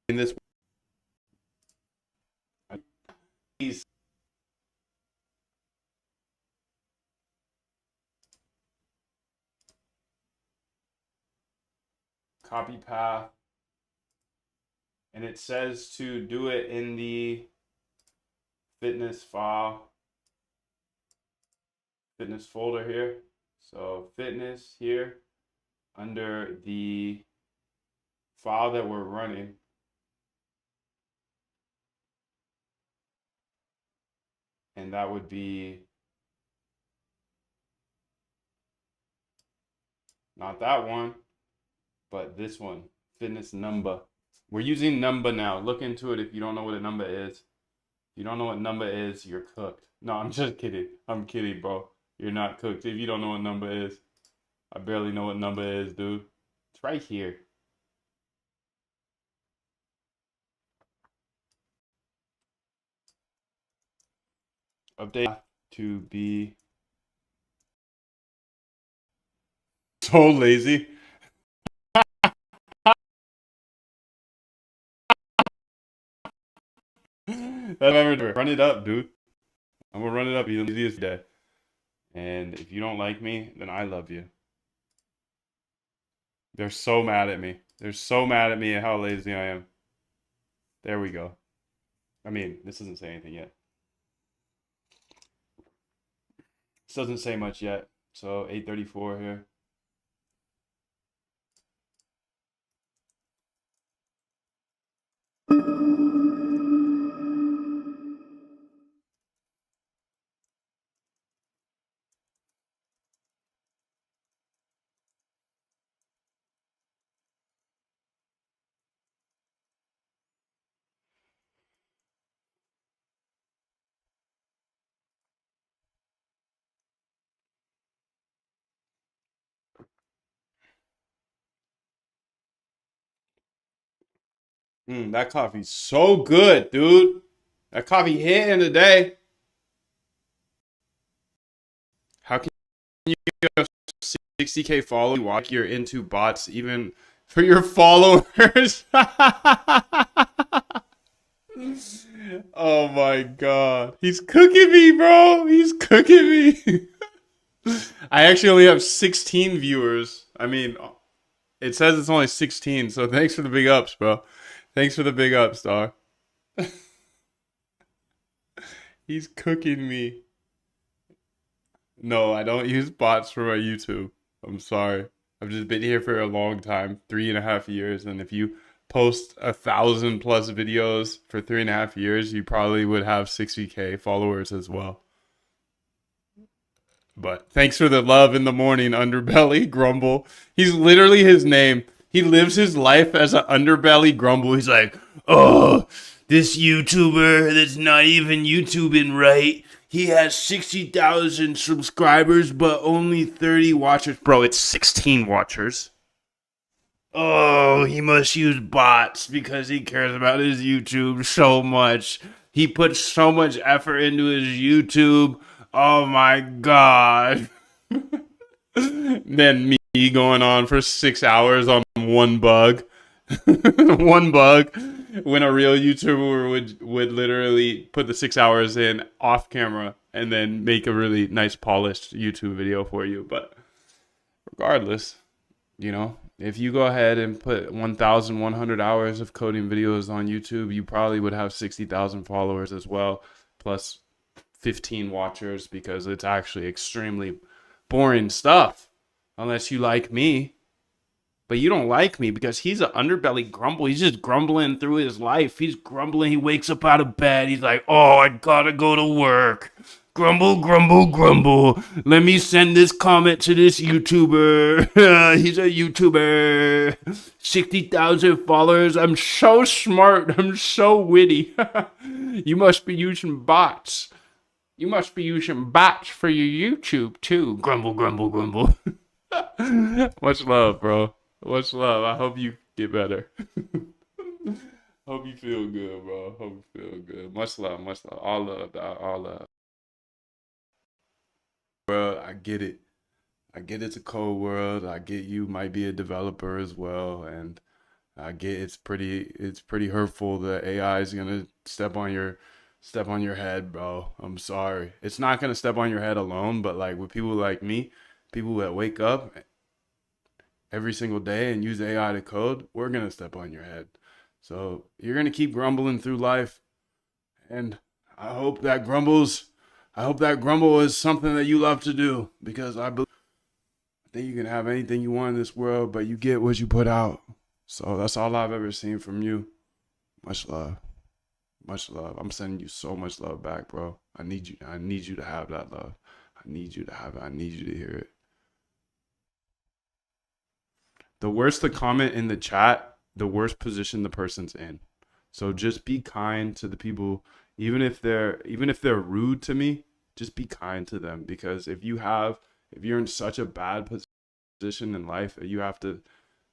In this, please. Copy path. And it says to do it in the fitness file, fitness folder here. So fitness here under the file that we're running. And that would be not that one, but this one, fitness number. We're using number now. Look into it if you don't know what a number is. You don't know what number is, you're cooked. No, I'm just kidding. I'm kidding, bro. You're not cooked if you don't know what number is. I barely know what number is, dude. It's right here. Update to be so lazy. That ever run it up, dude. I'm gonna run it up the easiest day. And if you don't like me, then I love you. They're so mad at me. They're so mad at me at how lazy I am. There we go. I mean, this doesn't say anything yet. This doesn't say much yet. So 8:34 here. That coffee's so good, dude. That coffee hitting today. How can you have 60K followers while you're into bots even for your followers? Oh my god. He's cooking me, bro. He's cooking me. I actually only have 16 viewers. I mean, it says it's only 16, so thanks for the big ups, bro. Thanks for the big ups, dog. He's cooking me. No, I don't use bots for my YouTube. I'm sorry. I've just been here for a long time, 3.5 years, and if you post 1,000+ videos for 3.5 years, you probably would have 60K followers as well. But thanks for the love in the morning, Underbelly Grumble. He's literally his name. He lives his life as an Underbelly Grumble. He's like, oh, this YouTuber that's not even YouTubing right. He has 60,000 subscribers, but only 30 watchers. Bro, it's 16 watchers. Oh, he must use bots because he cares about his YouTube so much. He puts so much effort into his YouTube. Oh my god. Then me going on for 6 hours on one bug. One bug. When a real YouTuber would literally put the 6 hours in off camera and then make a really nice polished YouTube video for you. But regardless, you know, if you go ahead and put 1,100 hours of coding videos on YouTube, you probably would have 60,000 followers as well, plus 15 watchers, because it's actually extremely boring stuff, unless you like me. But you don't like me because he's an underbelly grumble. He's just grumbling through his life. He's grumbling. He wakes up out of bed. He's like, oh, I gotta go to work. Grumble, grumble, grumble. Let me send this comment to this YouTuber. He's a YouTuber. 60,000 followers. I'm so smart. I'm so witty. You must be using bots. You must be using bots for your YouTube too. Grumble, grumble, grumble. Much love, bro. Much love. I hope you get better. Hope you feel good, bro. Hope you feel good. Much love, much love. All love, dog. All love. Bro, I get it. I get it's a cold world. I get you might be a developer as well, and I get it's pretty hurtful that AI is gonna step on your head, bro. I'm sorry. It's not gonna step on your head alone, but like with people like me, people that wake up every single day and use AI to code, we're gonna step on your head. So you're gonna keep grumbling through life, and I hope that grumbles. I hope that grumble is something that you love to do, because I think you can have anything you want in this world, but you get what you put out. So that's all I've ever seen from you. Much love. Much love. I'm sending you so much love back, bro. I need you. I need you to have that love. I need you to have it. I need you to hear it. The worse the comment in the chat, the worse position the person's in. So just be kind to the people, even if they're rude to me, just be kind to them, because if you're in such a bad position in life that you have to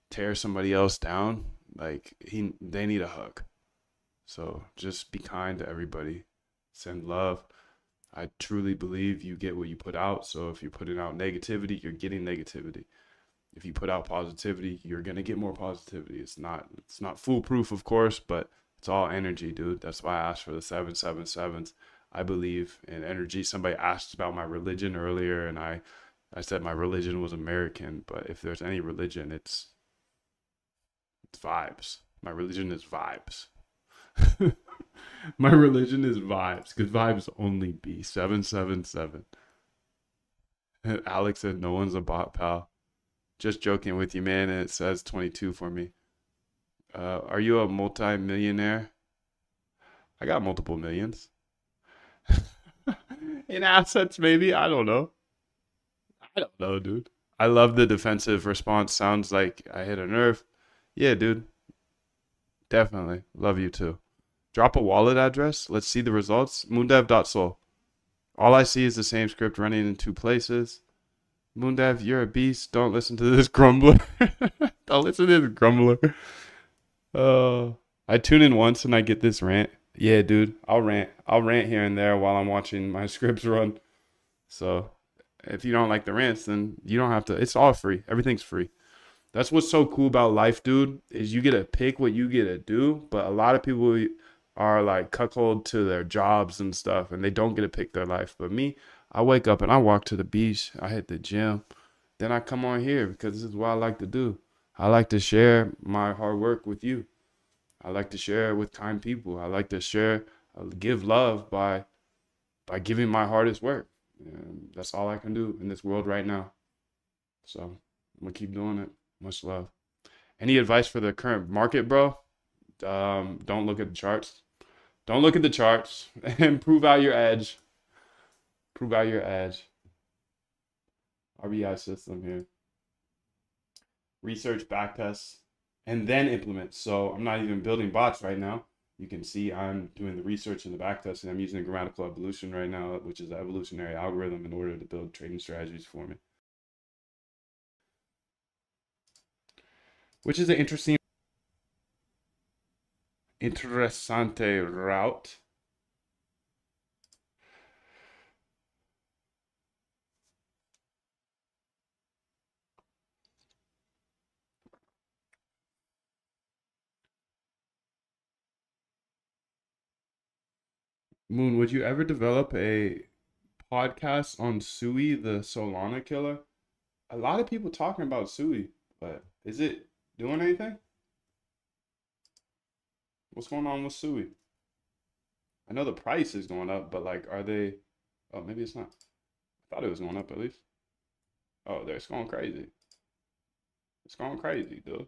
tear somebody else down, like they need a hug. So just be kind to everybody. Send love. I truly believe you get what you put out. So if you're putting out negativity, you're getting negativity. If you put out positivity, you're gonna get more positivity. It's not foolproof, of course, but it's all energy, dude. That's why I asked for the 777s. I believe in energy. Somebody asked about my religion earlier, and I said my religion was American, but if there's any religion, it's vibes. My religion is vibes. My religion is vibes, because vibes only be 777. Alex said no one's a bot, pal. Just joking with you, man. And it says 22 for me. Are you a multi-millionaire? I got multiple millions. In assets, maybe. I don't know. I don't know, dude. I love the defensive response. Sounds like I hit a nerve. Yeah, dude. Definitely. Love you too. Drop a wallet address. Let's see the results. Moondev.soul. All I see is the same script running in two places. Moondev, you're a beast. Don't listen to this grumbler. Don't listen to this grumbler. I tune in once and I get this rant. Yeah, dude. I'll rant. I'll rant here and there while I'm watching my scripts run. So if you don't like the rants, then you don't have to. It's all free. Everything's free. That's what's so cool about life, dude, is you get to pick what you get to do. But a lot of people are like cuckold to their jobs and stuff, and they don't get to pick their life. But me, I wake up and I walk to the beach. I hit the gym. Then I come on here because this is what I like to do. I like to share my hard work with you. I like to share with kind people. I like to give love by giving my hardest work. And that's all I can do in this world right now. So I'm going to keep doing it. Much love. Any advice for the current market, bro? Don't look at the charts. Don't look at the charts and prove out your edge. Prove out your edge. RBI system here. Research, backtests, and then implement. So I'm not even building bots right now. You can see I'm doing the research and the backtesting. I'm using grammatical evolution right now, which is an evolutionary algorithm in order to build trading strategies for me. Which is an interessante route. Moon, would you ever develop a podcast on Sui, the Solana killer? A lot of people talking about Sui, but is it doing anything? What's going on with Sui? I know the price is going up, but like, are they? Oh, maybe it's not. I thought it was going up at least. Oh, it's going crazy. It's going crazy, dude.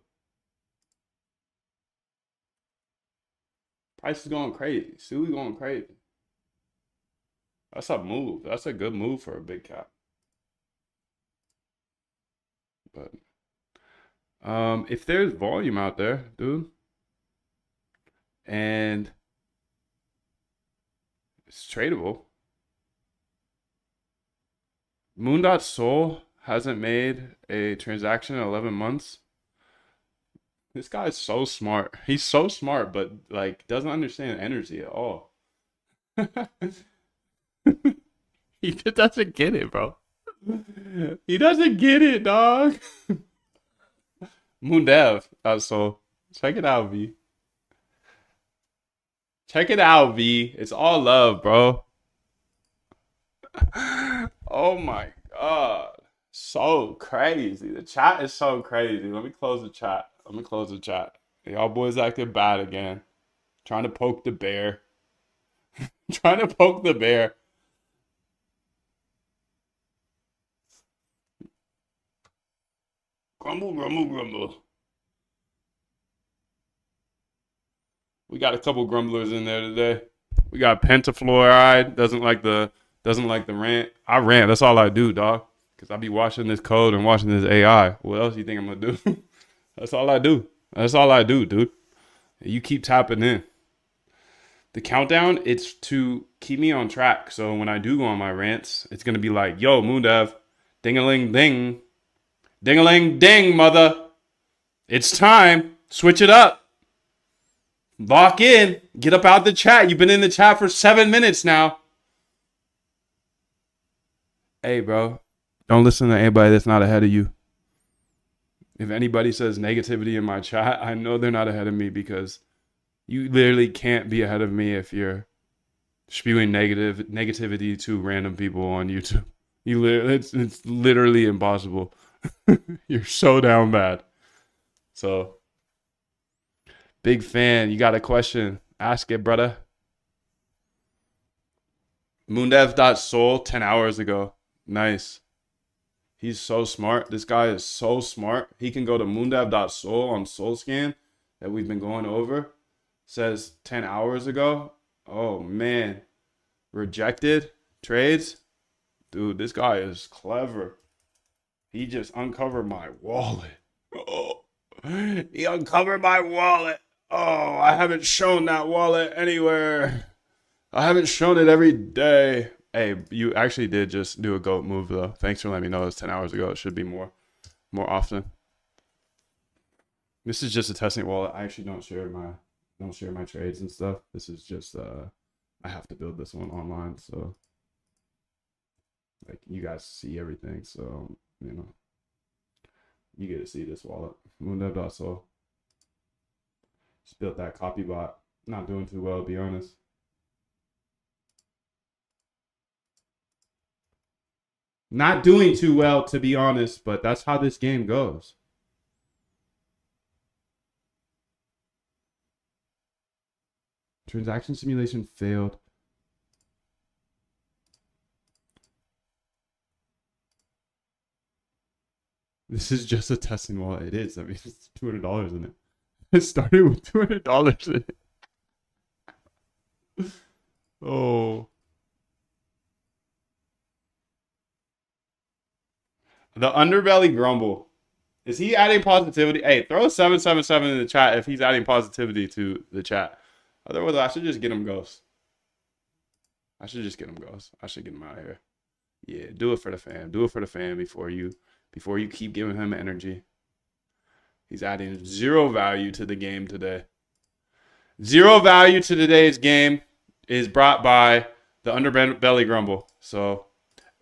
Price is going crazy. Sui going crazy. That's a move. That's a good move for a big cap. But if there's volume out there, dude, and it's tradable. Moon.soul hasn't made a transaction in 11 months. This guy's so smart. He's so smart, but like doesn't understand energy at all. He just doesn't get it, bro. He doesn't get it, dog. Moondev. So check it out, V. Check it out, V. It's all love, bro. Oh my god. So crazy. The chat is so crazy. Let me close the chat. Y'all boys acting bad again. Trying to poke the bear. Trying to poke the bear. Grumble, grumble, grumble. We got a couple grumblers in there today. We got Pentafluoride, doesn't like the rant. I rant. That's all I do, dog. Cause I be watching this code and watching this AI. What else you think I'm gonna do? That's all I do. That's all I do, dude. You keep tapping in. The countdown, it's to keep me on track. So when I do go on my rants, it's gonna be like, yo, Moondev, ding-a-ling ding, ding-a-ling ding, mother. It's time. Switch it up. Lock in. Get up out the chat. You've been in the chat for 7 minutes now. Hey, bro. Don't listen to anybody that's not ahead of you. If anybody says negativity in my chat, I know they're not ahead of me because you literally can't be ahead of me if you're spewing negativity to random people on YouTube. It's literally impossible. You're so down bad. So, big fan. You got a question? Ask it, brother. Moondev.soul 10 hours ago. Nice. He's so smart. This guy is so smart. He can go to moondev.soul on SoulScan that we've been going over. Says 10 hours ago. Oh, man. Rejected trades. Dude, this guy is clever. He just uncovered my wallet. Oh, he uncovered my wallet. Oh, I haven't shown that wallet anywhere. I haven't shown it every day. Hey, you actually did just do a GOAT move, though. Thanks for letting me know it was 10 hours ago. It should be more often. This is just a testing wallet. I actually don't share my trades and stuff. This is just I have to build this one online, so like you guys see everything, so you know you get to see this wallet. Moondev.soul. Just built that copy bot. Not doing too well, to be honest. Not doing too well, to be honest, but that's how this game goes. Transaction simulation failed. This is just a testing wallet. It is. I mean, it's $200 in it. It started with $200 in it. Oh. The underbelly grumble. Is he adding positivity? Hey, throw a 777 in the chat if he's adding positivity to the chat. Otherwise, I should just get him ghosts. I should just get him ghosts. I should get him out of here. Yeah, do it for the fam. Do it for the fam before you keep giving him energy. He's adding zero value to the game today. Zero value to today's game is brought by the underbelly grumble. So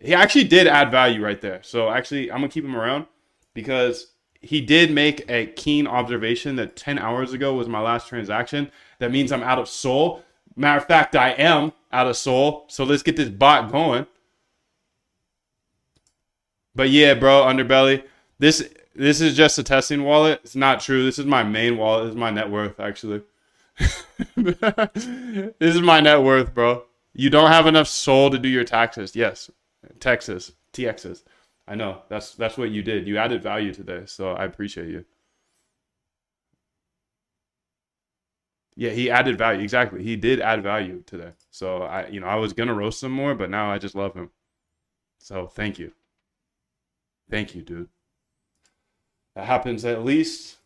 he actually did add value right there. So actually, I'm going to keep him around because he did make a keen observation that 10 hours ago was my last transaction. That means I'm out of soul. Matter of fact, I am out of soul. So let's get this bot going. But yeah, bro, underbelly. This is just a testing wallet. It's not true. This is my main wallet. This is my net worth, actually. This is my net worth, bro. You don't have enough soul to do your taxes. Yes. Texas. TXs. I know. That's what you did. You added value today, so I appreciate you. Yeah, he added value. Exactly. He did add value today. So I was gonna roast him more, but now I just love him. So thank you. Thank you, dude. That happens at least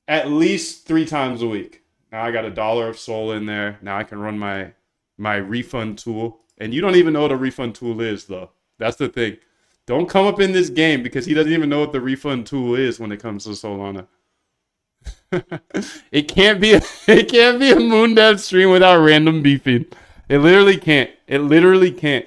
3 times a week. Now I got $1 of soul in there. Now I can run my refund tool. And you don't even know what a refund tool is, though. That's the thing. Don't come up in this game because he doesn't even know what the refund tool is when it comes to Solana. It can't be a Moondev stream without random beefing. It literally can't. It literally can't.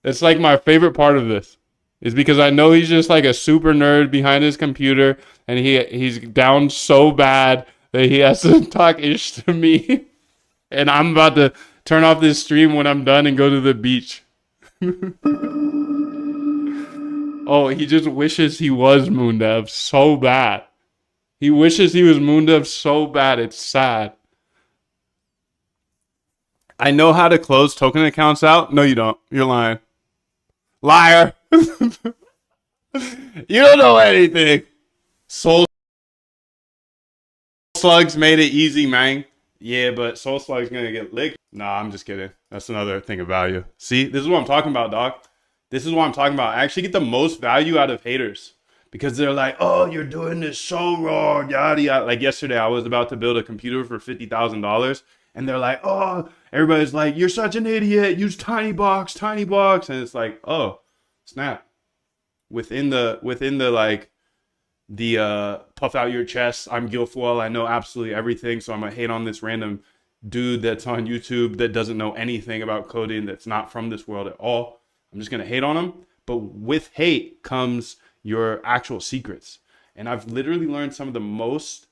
It's like my favorite part of this is because I know he's just like a super nerd behind his computer and he's down so bad that he has to talk ish to me. And I'm about to turn off this stream when I'm done and go to the beach. Oh, he just wishes he was Moondev so bad. He wishes he was Moondev so bad. It's sad. I know how to close token accounts out. No, you don't. You're lying. Liar. You don't know anything. Soul Slugs made it easy, man. Yeah, but Soul Slug's going to get licked. Nah, I'm just kidding. That's another thing of value. See, this is what I'm talking about, dog. This is what I'm talking about. I actually get the most value out of haters because they're like, oh, you're doing this so wrong, yada, yada. Like yesterday, I was about to build a computer for $50,000 and they're like, oh, everybody's like, you're such an idiot. Use tiny box, and it's like, oh, snap. Within the like the puff out your chest, I'm Guilfoyle, I know absolutely everything, so I'm gonna hate on this random dude that's on YouTube that doesn't know anything about coding, that's not from this world at all. I'm just gonna hate on him. But with hate comes your actual secrets. And I've literally learned some of the most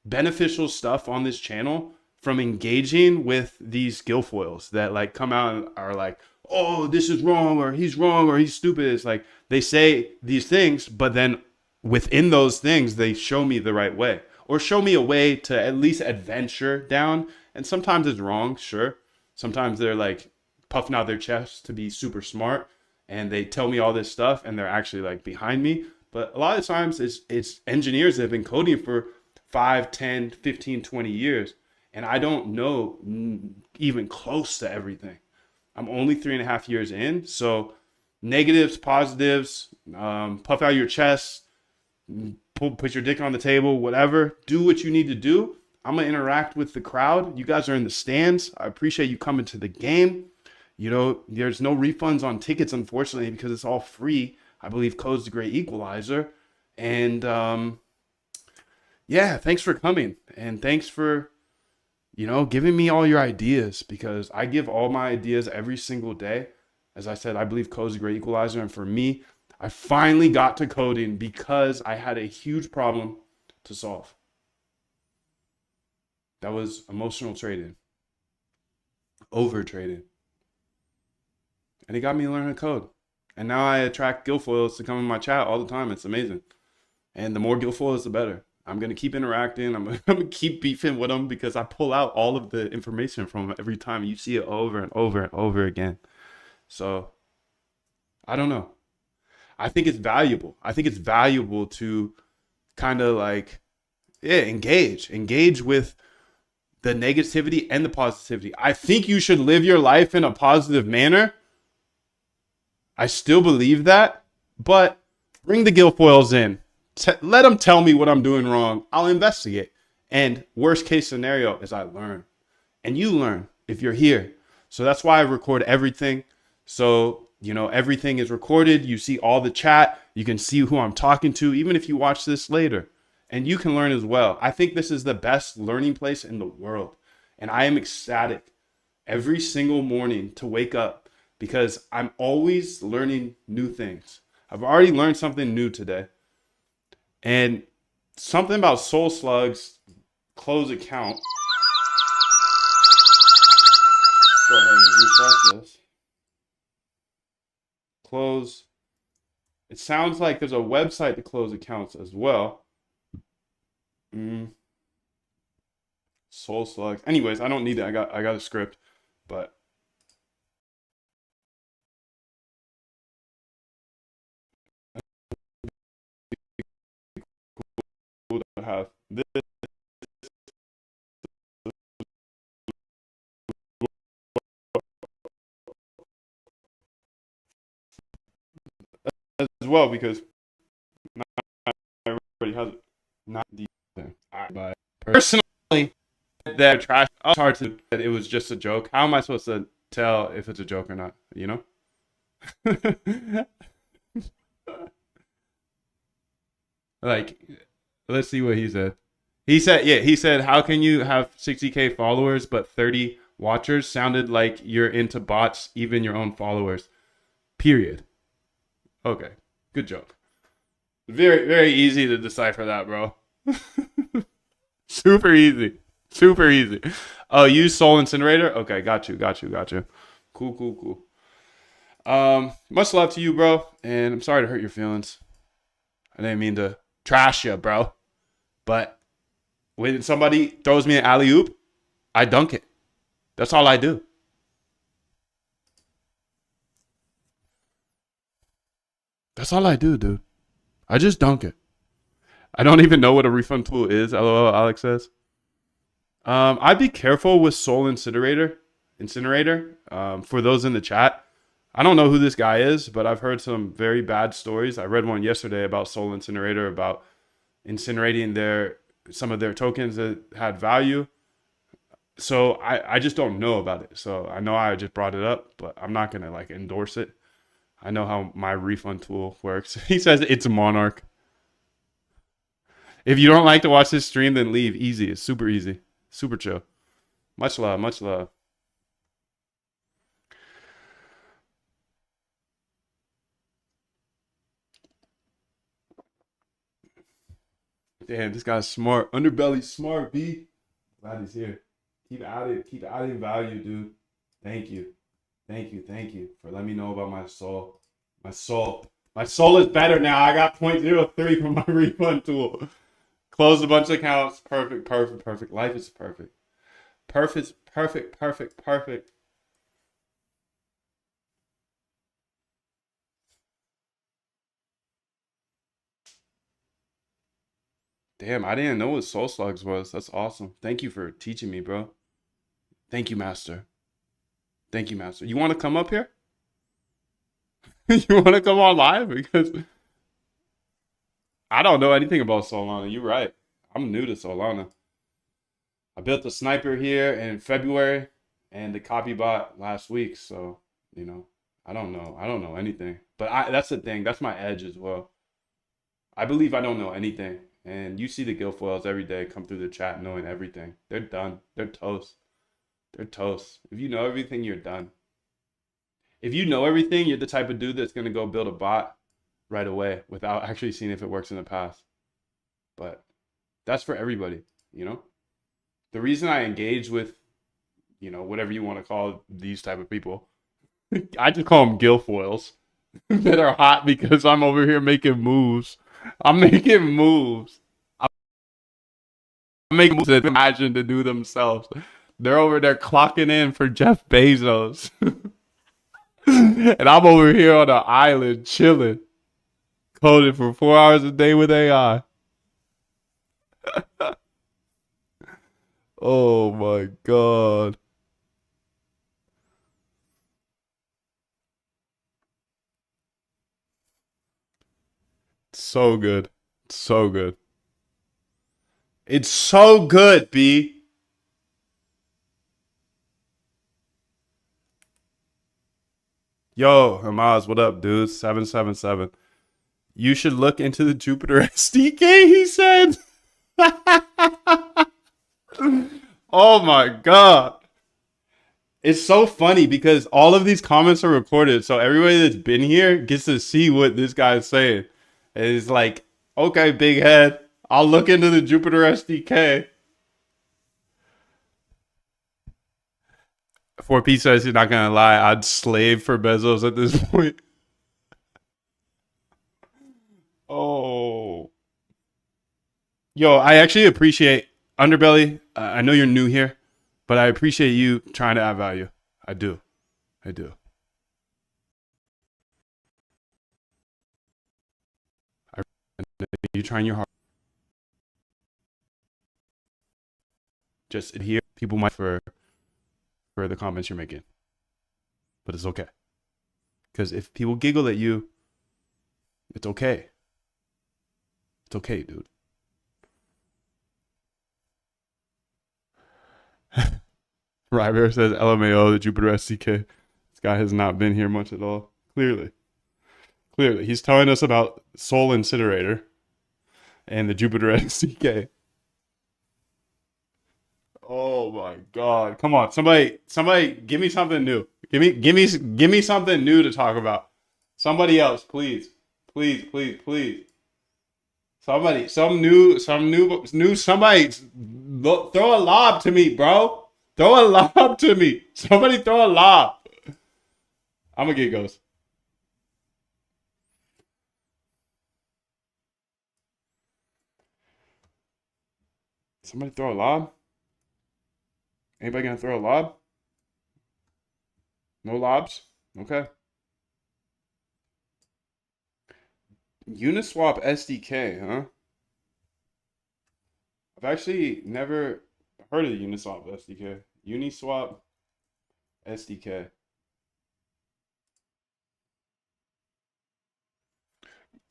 beneficial stuff on this channel from engaging with these Guilfoyles that like come out and are like, oh, this is wrong, or he's stupid. It's like they say these things, but then within those things, they show me the right way, or show me a way to at least adventure down. And sometimes it's wrong, sure. Sometimes they're like puffing out their chests to be super smart, and they tell me all this stuff, and they're actually like behind me. But a lot of times it's engineers that have been coding for 5, 10, 15, 20 years. And I don't know even close to everything. I'm only 3.5 years in. So negatives, positives, puff out your chest, put your dick on the table, whatever. Do what you need to do. I'm going to interact with the crowd. You guys are in the stands. I appreciate you coming to the game. You know, there's no refunds on tickets, unfortunately, because it's all free. I believe code's the great equalizer. And yeah, thanks for coming. And thanks for, you know, giving me all your ideas, because I give all my ideas every single day. As I said, I believe code's a great equalizer. And for me, I finally got to coding because I had a huge problem to solve. That was emotional trading, over trading. And it got me to learn to code. And now I attract Guilfoyles to come in my chat all the time. It's amazing. And the more Guilfoyles, the better. I'm going to keep interacting. I'm going to keep beefing with them because I pull out all of the information from them every time. You see it over and over and over again. So I don't know. I think it's valuable. I think it's valuable to kind of like, yeah, engage with the negativity and the positivity. I think you should live your life in a positive manner. I still believe that, but bring the Guilfoyles in. Let them tell me what I'm doing wrong. I'll investigate. And worst case scenario is I learn. And you learn if you're here. So that's why I record everything. So, you know, everything is recorded. You see all the chat. You can see who I'm talking to, even if you watch this later. And you can learn as well. I think this is the best learning place in the world. And I am ecstatic every single morning to wake up because I'm always learning new things. I've already learned something new today. And something about Soul Slug's close account. Go ahead and refresh this. Close. It sounds like there's a website to close accounts as well. Soul Slug. Anyways, I don't need that. I got a script, but cool to have this as well because not everybody has it. Not the thing. But personally, that trash. It's hard to. It was just a joke. How am I supposed to tell if it's a joke or not? You know. Like, let's see what he said. He said, how can you have 60K followers but 30 watchers? Sounded like you're into bots, even your own followers. Period. Okay, good joke. Very, very easy to decipher that, bro. Super easy. Super easy. Oh, use Soul Incinerator? Okay, got you. Cool. Much love to you, bro. And I'm sorry to hurt your feelings. I didn't mean to trash you, bro. But when somebody throws me an alley-oop, I dunk it. That's all I do. That's all I do, dude. I just dunk it. I don't even know what a refund tool is. LOL, Alex says. I'd be careful with Soul Incinerator. For those in the chat, I don't know who this guy is, but I've heard some very bad stories. I read one yesterday about Soul Incinerator, about incinerating some of their tokens that had value. So I just don't know about it. So I know I just brought it up, but I'm not gonna like endorse it. I know how my refund tool works. He says it's a Monarch. If you don't like to watch this stream, then leave. Easy. It's super easy. Super chill. Much love. Much love. Damn, this guy's smart. Underbelly smart, B. Glad he's here. Keep adding. Keep adding value, dude. Thank you. Thank you. Thank you for letting me know about my soul. My soul. My soul is better now. I got 0.03 from my refund tool. Closed a bunch of accounts. Perfect, perfect, perfect. Life is perfect. Perfect, perfect, perfect, perfect. Damn, I didn't know what Soul Slugs was. That's awesome. Thank you for teaching me, bro. Thank you, Master. Thank you, Master. You want to come up here? You want to come on live? Because I don't know anything about Solana. You're right. I'm new to Solana. I built a sniper here in February and the copy bot last week. So, you know, I don't know. I don't know anything. But that's the thing. That's my edge as well. I believe I don't know anything. And you see the Guilfoils every day come through the chat knowing everything. They're done. They're toast. They're toast. If you know everything, you're done. If you know everything, you're the type of dude that's going to go build a bot right away without actually seeing if it works in the past. But that's for everybody, you know? The reason I engage with, you know, whatever you want to call these type of people, I just call them Guilfoils that are hot because I'm over here making moves. I'm making moves. I'm making moves that imagine to do themselves. They're over there clocking in for Jeff Bezos. And I'm over here on an island chilling, coding for 4 hours a day with AI. Oh my god. So good. So good. It's so good, B. Yo, Hamaz, what up, dude? 777. You should look into the Jupiter SDK, he said. Oh my god. It's so funny because all of these comments are recorded, so everybody that's been here gets to see what this guy is saying. And it's like, okay, big head, I'll look into the Jupiter SDK. 4P says he's not gonna lie, I'd slave for Bezos at this point. Oh. Yo, I actually appreciate Underbelly. I know you're new here, but I appreciate you trying to add value. I do. I do. I, you trying your hard. Just adhere. People might for the comments you're making, but it's okay. Because if people giggle at you, it's okay. It's okay, dude. Ryber says LMAO, the Jupiter SDK. This guy has not been here much at all. Clearly. Clearly. He's telling us about Soul Incinerator and the Jupiter SDK. Oh my god. Come on. Somebody give me something new. Give me something new to talk about. Somebody else, please. Please, please, please. Somebody, somebody throw a lob to me, bro. Throw a lob to me. Somebody throw a lob. I'm gonna get ghost. Somebody throw a lob? Anybody gonna throw a lob? No lobs? Okay. Uniswap SDK, huh? I've actually never heard of the Uniswap SDK. Uniswap SDK.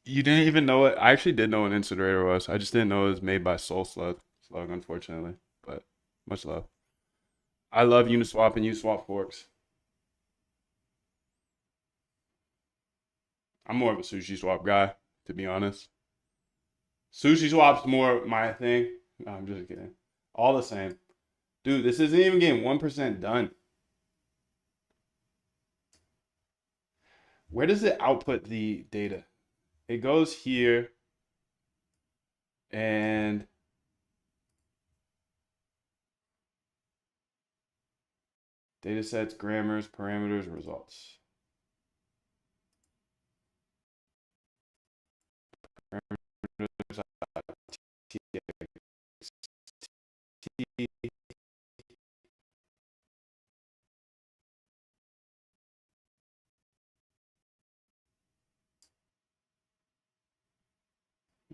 You didn't even know it. I actually did know what an incinerator was. I just didn't know it was made by Soul Slug, unfortunately. But much love. I love Uniswap and Uniswap forks. I'm more of a Sushi Swap guy, to be honest. Sushi Swap's more my thing. No, I'm just kidding. All the same. Dude, this isn't even getting 1% done. Where does it output the data? It goes here and data sets, grammars, parameters, results. Parameters,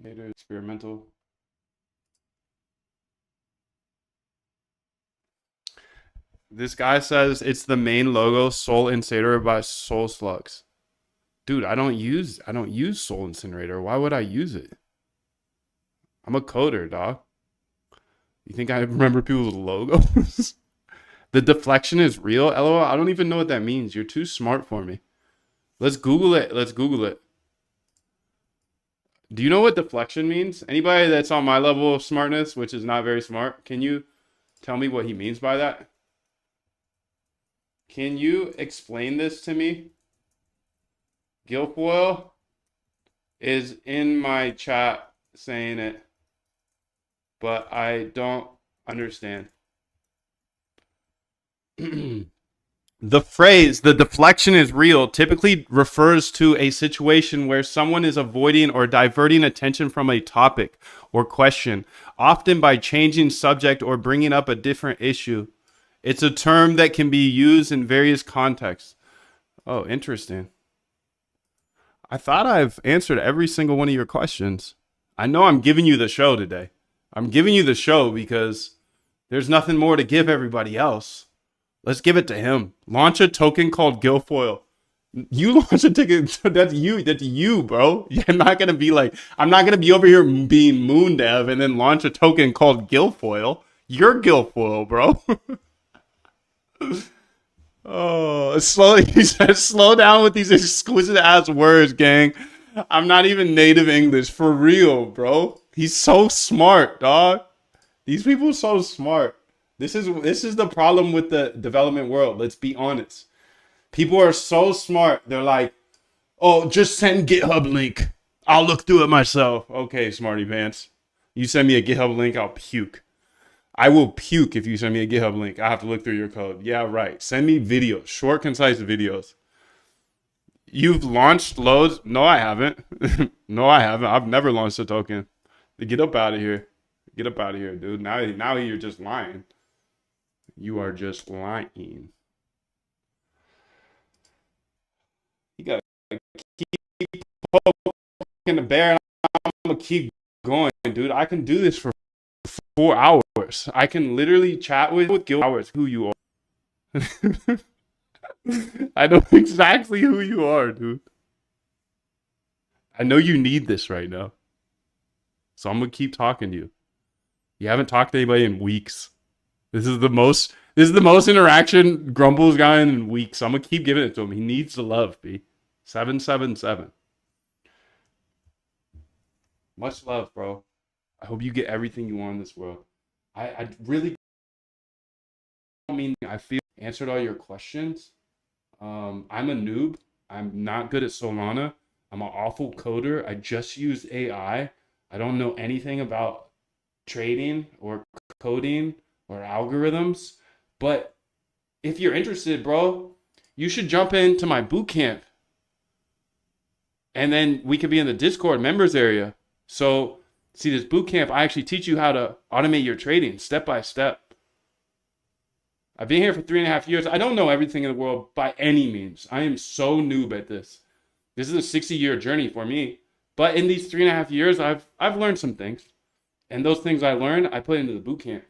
data experimental. This guy says it's the main logo, Soul Incinerator by Soul Slugs. Dude, I don't use Soul Incinerator. Why would I use it? I'm a coder, dog. You think I remember people's logos? The deflection is real? LOL, I don't even know what that means. You're too smart for me. Let's Google it. Let's Google it. Do you know what deflection means? Anybody that's on my level of smartness, which is not very smart, can you tell me what he means by that? Can you explain this to me? Guilfoyle is in my chat saying it, but I don't understand. The phrase, the deflection is real, typically refers to a situation where someone is avoiding or diverting attention from a topic or question, often by changing subject or bringing up a different issue. It's a term that can be used in various contexts. Oh, interesting. I thought I've answered every single one of your questions. I know I'm giving you the show today. I'm giving you the show because there's nothing more to give everybody else. Let's give it to him. Launch a token called Guilfoyle. You launch a ticket. That's you, bro. You're not gonna be like, I'm not gonna be over here being moon dev and then launch a token called Guilfoyle. You're Guilfoyle, bro. Oh, slow. He says, slow down with these exquisite ass words, gang. I'm not even native English for real, bro. He's so smart, dog. These people are so smart. This is the problem with the development world. Let's be honest. People are so smart. They're like, oh, just send GitHub link. I'll look through it myself. Okay, smarty pants. You send me a GitHub link, I'll puke. I will puke if you send me a GitHub link. I have to look through your code. Yeah, right. Send me videos, short, concise videos. You've launched loads? No, I haven't. No, I haven't. I've never launched a token. Get up out of here. Get up out of here, dude. Now you're just lying. You are just lying. You gotta keep poking the bear, and I'm gonna keep going, dude. I can do this for 4 hours. I can literally chat with Gil hours who you are. I know exactly who you are, dude. I know you need this right now. So I'm gonna keep talking to you. You haven't talked to anybody in weeks. This is the most interaction Grumble's gotten in weeks. So I'm gonna keep giving it to him. He needs the love, B. 777. Much love, bro. I hope you get everything you want in this world. I really don't mean I feel answered all your questions. I'm a noob. I'm not good at Solana. I'm an awful coder. I just use AI. I don't know anything about trading or coding or algorithms. But if you're interested, bro, you should jump into my boot camp. And then we could be in the Discord members area. So, see, this boot camp, I actually teach you how to automate your trading step by step. I've been here for 3.5 years. I don't know everything in the world by any means. I am so noob at this. This is a 60-year journey for me. But in these 3.5 years, I've learned some things. And those things I learned, I put into the boot camp.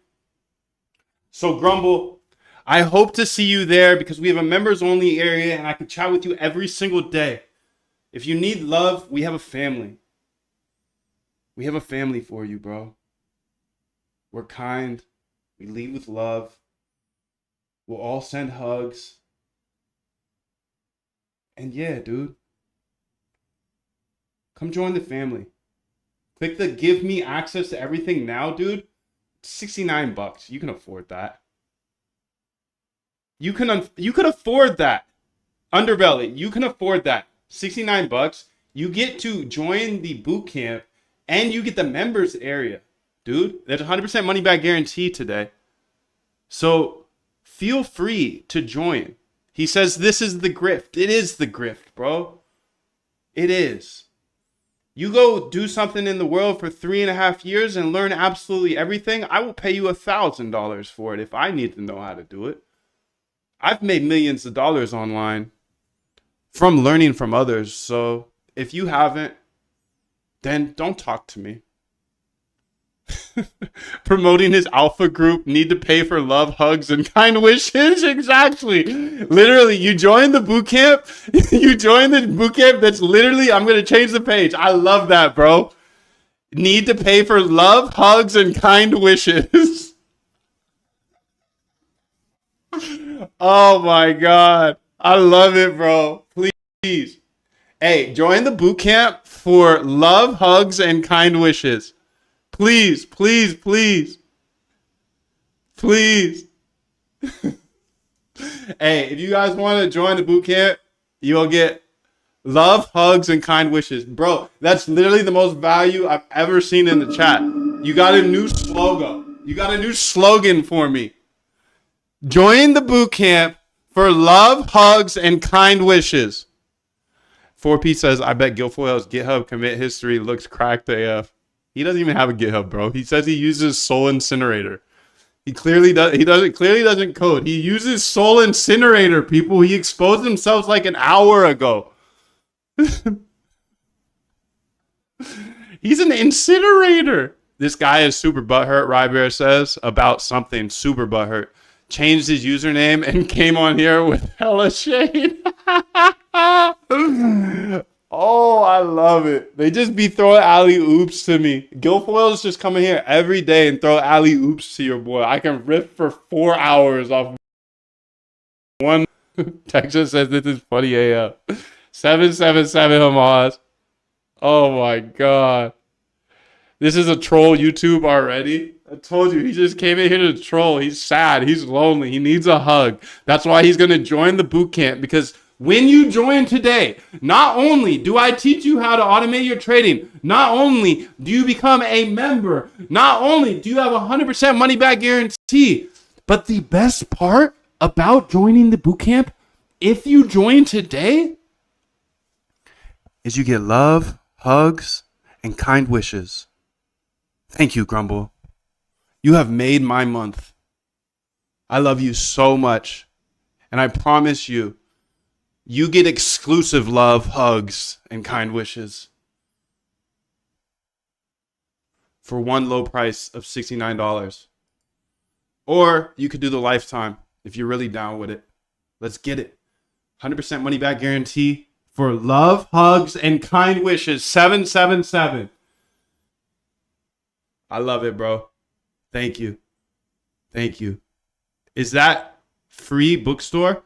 So Grumble, I hope to see you there because we have a members only area and I can chat with you every single day. If you need love, we have a family. We have a family for you, bro. We're kind. We lead with love. We'll all send hugs. And yeah, dude, come join the family. Click the give me access to everything now, dude. 69 bucks. You can afford that. You could afford that. Underbelly, you can afford that. 69 bucks. You get to join the boot camp and you get the members area. Dude, there's 100% money back guarantee today. So feel free to join. He says this is the grift. It is the grift, bro. It is. You go do something in the world for 3.5 years and learn absolutely everything. I will pay you $1,000 for it if I need to know how to do it. I've made millions of dollars online from learning from others. So if you haven't, then don't talk to me. Promoting his alpha group, need to pay for love, hugs, and kind wishes. Exactly. Literally, you join the boot camp. You join the boot camp. That's literally, I'm going to change the page. I love that, bro. Need to pay for love, hugs, and kind wishes. Oh my God. I love it, bro. Please. Hey, join the boot camp for love, hugs, and kind wishes. Please, please, please, please. Hey, if you guys want to join the boot camp, you'll get love, hugs, and kind wishes. Bro, that's literally the most value I've ever seen in the chat. You got a new slogan. You got a new slogan for me. Join the boot camp for love, hugs, and kind wishes. 4P says, I bet Guilfoyle's GitHub commit history looks cracked AF. He doesn't even have a GitHub, bro. He says he uses Soul Incinerator. He clearly doesn't code. He uses Soul Incinerator, people. He exposed himself like an hour ago. He's an incinerator. This guy is super butthurt, Rybear says, about something super butthurt. Changed his username and came on here with hella shade. Oh, I love it. They just be throwing alley oops to me. Guilfoyle's just coming here every day and throw alley oops to your boy. I can rip for 4 hours off one. Texas says this is funny AF. 777 Hamas. Oh my God. This is a troll YouTube already. I told you, he just came in here to troll. He's sad. He's lonely. He needs a hug. That's why he's going to join the boot camp, because when you join today, not only do I teach you how to automate your trading, not only do you become a member, not only do you have 100% money back guarantee, but the best part about joining the boot camp, if you join today, is you get love, hugs, and kind wishes. Thank you, Grumble. You have made my month. I love you so much. And I promise you, you get exclusive love, hugs, and kind wishes for one low price of $69. Or you could do the lifetime if you're really down with it. Let's get it. 100% money back guarantee for love, hugs, and kind wishes. 777. I love it, bro. Thank you. Thank you. Is that free bookstore?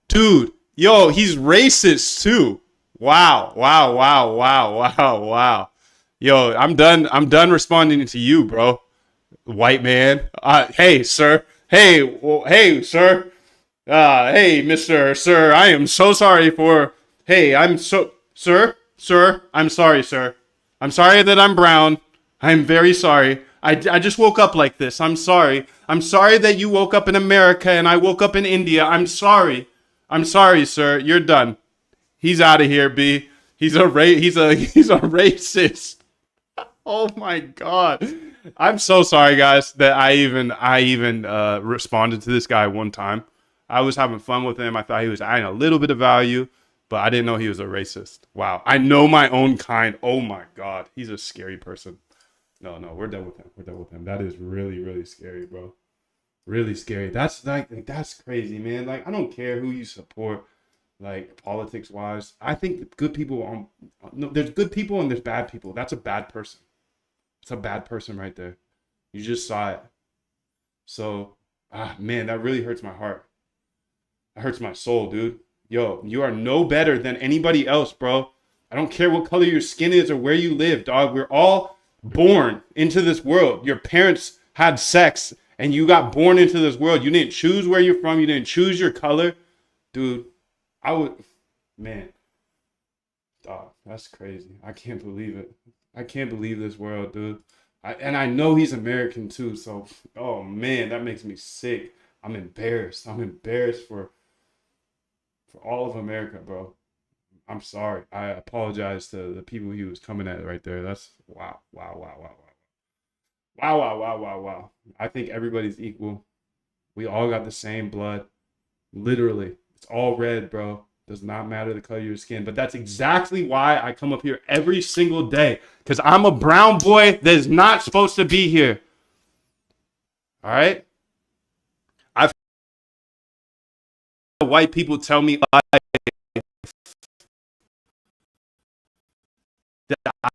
Dude, yo, he's racist too. Wow, wow, wow, wow, wow, wow. Yo, I'm done responding to you, bro. White man. Hey, sir. Hey, well, hey, sir. Hey, Mr. Sir, I am so sorry for. Hey, Sir, I'm sorry, sir. I'm sorry that I'm brown. I'm very sorry. I just woke up like this. I'm sorry. I'm sorry that you woke up in America and I woke up in India. I'm sorry. I'm sorry, sir. You're done. He's out of here, B. He's a racist. Oh my God. I'm so sorry, guys, that I even responded to this guy one time. I was having fun with him. I thought he was adding a little bit of value, but I didn't know he was a racist. Wow. I know my own kind. Oh my God. He's a scary person. No, we're done with him. We're done with him. That is really, really scary, bro. Really scary. That's like that's crazy, man. Like, I don't care who you support, like politics wise. I think good people no, there's good people and there's bad people. That's a bad person. It's a bad person right there. You just saw it. So, man, that really hurts my heart. That hurts my soul, dude. Yo, you are no better than anybody else, bro. I don't care what color your skin is or where you live, dog. We're all born into this world. Your parents had sex and you got born into this world. You didn't choose where you're from. You didn't choose your color. Dude, I would, man, dog, that's crazy. I can't believe it. I can't believe this world, dude. And I know he's American too. So, oh man, that makes me sick. I'm embarrassed. I'm embarrassed for all of America, bro. I'm sorry. I apologize to the people he was coming at right there. That's wow, wow, wow, wow, wow, wow, wow, wow, wow, wow. I think everybody's equal. We all got the same blood. Literally, it's all red, bro. Does not matter the color of your skin. But that's exactly why I come up here every single day. Because I'm a brown boy that is not supposed to be here. All right? I've had white people tell me that I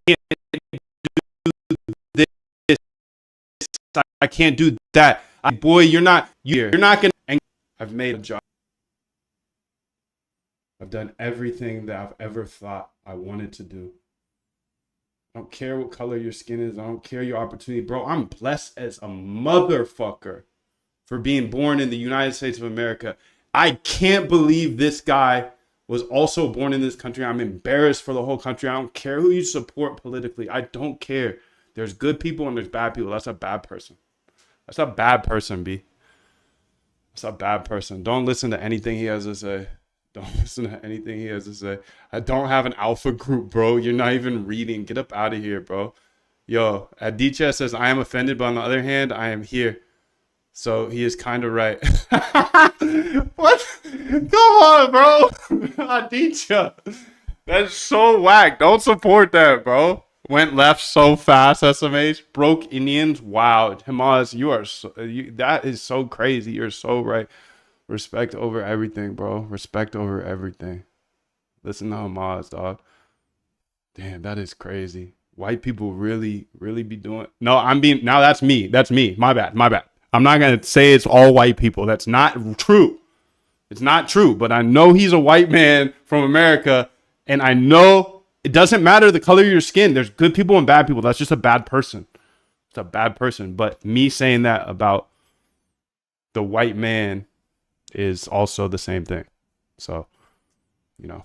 can't do this. I can't do that. Boy, you're not gonna. And I've made a job. I've done everything that I've ever thought I wanted to do. I don't care what color your skin is. I don't care your opportunity, bro. I'm blessed as a motherfucker for being born in the United States of America. I can't believe this guy was also born in this country. I'm embarrassed for the whole country. I don't care who you support politically. I don't care. There's good people and there's bad people. That's a bad person. That's a bad person, B. That's a bad person. Don't listen to anything he has to say. Don't listen to anything he has to say. I don't have an alpha group, bro. You're not even reading. Get up out of here, bro. Yo, Aditya says, I am offended, but on the other hand, I am here. So he is kind of right. What? Come on, bro. Aditya. That's so whack. Don't support that, bro. Went left so fast, SMH. Broke Indians. Wow. Hamas, you are so, that is so crazy. You're so right. Respect over everything, bro. Respect over everything. Listen to Hamas, dog. Damn, that is crazy. White people really, really be doing. No, I'm being. Now that's me. That's me. My bad. My bad. I'm not gonna say it's all white people. That's not true. It's not true. But I know he's a white man from America, and I know it doesn't matter the color of your skin. There's good people and bad people. That's just a bad person. It's a bad person. But me saying that about the white man is also the same thing. So, you know,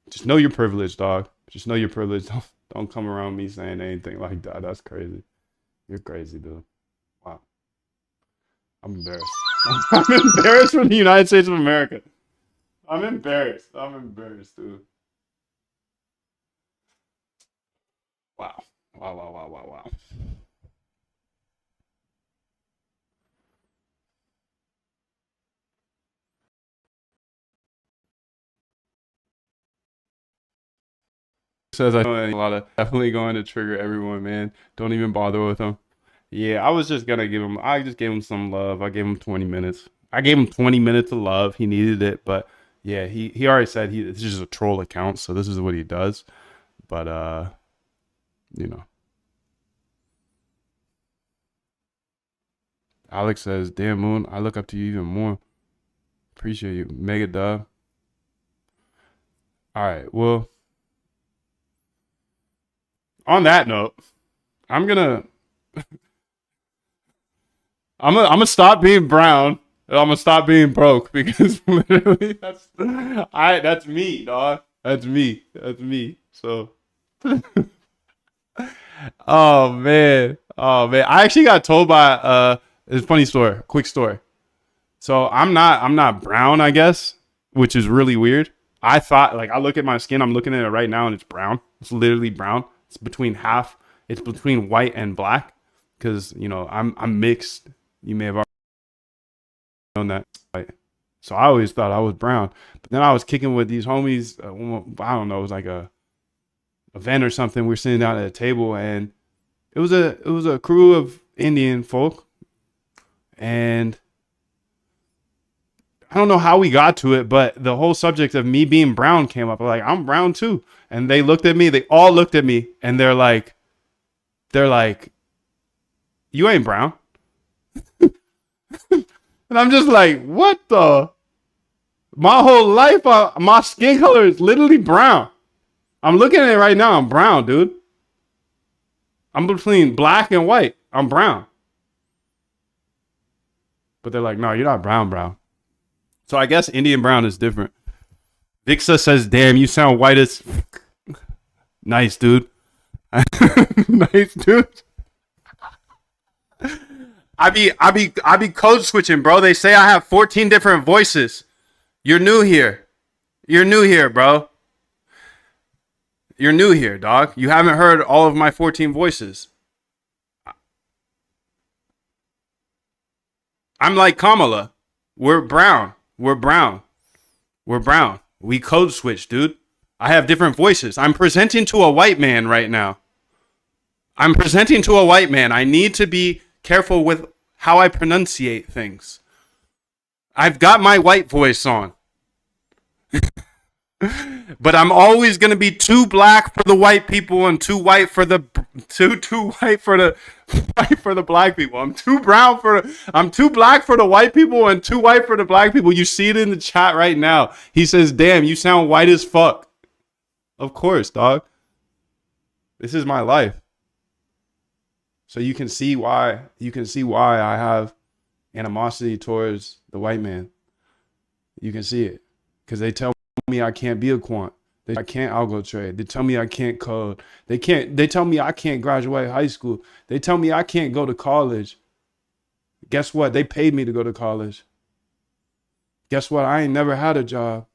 just know your privilege, dog. Just know your privilege. Don't come around me saying anything like that. That's crazy. You're crazy, dude. Wow. I'm embarrassed. I'm embarrassed for the United States of America. I'm embarrassed. I'm embarrassed, dude. Wow. Wow, wow, wow, wow, wow. Says I know a lot of definitely going to trigger everyone, man. Don't even bother with them. Yeah, I was just gonna give him. I just gave him some love. I gave him 20 minutes. I gave him 20 minutes of love. He needed it, but yeah, he already said this is just a troll account, so this is what he does. But you know, Alex says, "Damn Moon, I look up to you even more. Appreciate you, Mega Dub." All right, well, on that note, I'm gonna I'm gonna stop being brown. And I'm gonna stop being broke because literally that's me, dog. That's me. That's me. So, oh man, oh man. I actually got told by it's a funny story, quick story. So I'm not brown, I guess, which is really weird. I thought like I look at my skin, I'm looking at it right now, and it's brown. It's literally brown. It's between half. It's between white and black because you know I'm mixed. You may have known that. Right? So I always thought I was brown. But then I was kicking with these homies. I don't know. It was like a event or something. We were sitting down at a table, and it was a crew of Indian folk, and I don't know how we got to it, but the whole subject of me being brown came up. Like I'm brown too, and they looked at me. They all looked at me, and they're like, they're like, you ain't brown. And I'm just like, what the? My whole life, my skin color is literally brown. I'm looking at it right now. I'm brown, dude. I'm between black and white. I'm brown. But they're like, no, you're not brown, brown. So I guess Indian brown is different. Vixa says, damn, you sound white as. Nice, dude. Nice, dude. I be code switching, bro. They say I have 14 different voices. You're new here. You're new here, bro. You're new here, dog. You haven't heard all of my 14 voices. I'm like Kamala. We're brown. We're brown. We're brown. We code switch, dude. I have different voices. I'm presenting to a white man right now. I'm presenting to a white man. I need to be careful with how I pronunciate things. I've got my white voice on. But I'm always gonna be too black for the white people and too white for the too white for the white for the black people. I'm too black for the white people and too white for the black people. You see it in the chat right now. He says, "Damn, you sound white as fuck." Of course, dog. This is my life. So you can see why I have animosity towards the white man. You can see it. Because they tell me I can't be a quant. I can't algo trade. They tell me I can't code. They tell me I can't graduate high school. They tell me I can't go to college. Guess what? They paid me to go to college. Guess what? I ain't never had a job.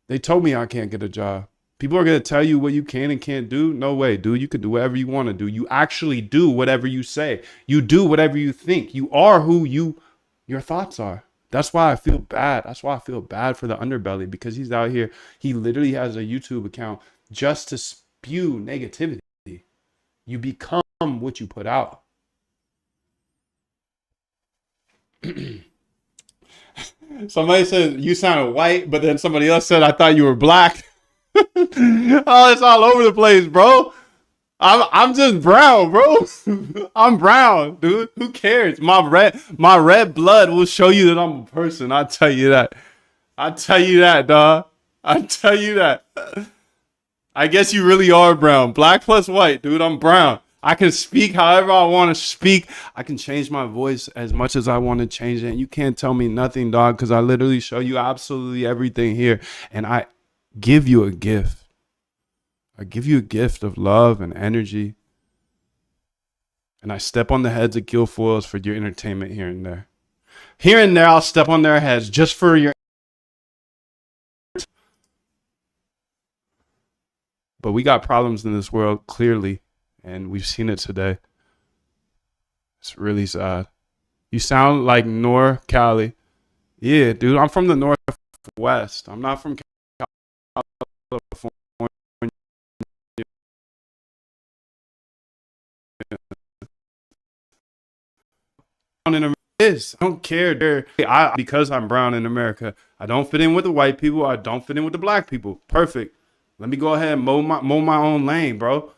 They told me I can't get a job. People are going to tell you what you can and can't do. No way, dude. You can do whatever you want to do. You actually do whatever you say. You do whatever you think. You are who your thoughts are. That's why I feel bad. That's why I feel bad for the underbelly, because he's out here. He literally has a YouTube account just to spew negativity. You become what you put out. Somebody said you sounded white, but then somebody else said I thought you were black. Oh, it's all over the place, bro. I'm just brown, bro. I'm brown, dude. Who cares? My red blood will show you that I'm a person. I tell you that. I tell you that, dog. I tell you that. I guess you really are brown. Black plus white, dude. I'm brown. I can speak however I want to speak. I can change my voice as much as I want to change it. And you can't tell me nothing, dog, because I literally show you absolutely everything here. And I give you a gift. I give you a gift of love and energy. And I step on the heads of Guilfoyles for your entertainment here and there. Here and there, I'll step on their heads just for your. But we got problems in this world, clearly. And we've seen it today. It's really sad. You sound like Nor Cali. Yeah, dude, I'm from the Northwest. I'm not from California. I don't care. Because I'm brown in America, I don't fit in with the white people. I don't fit in with the black people. Perfect. Let me go ahead and mow my own lane, bro.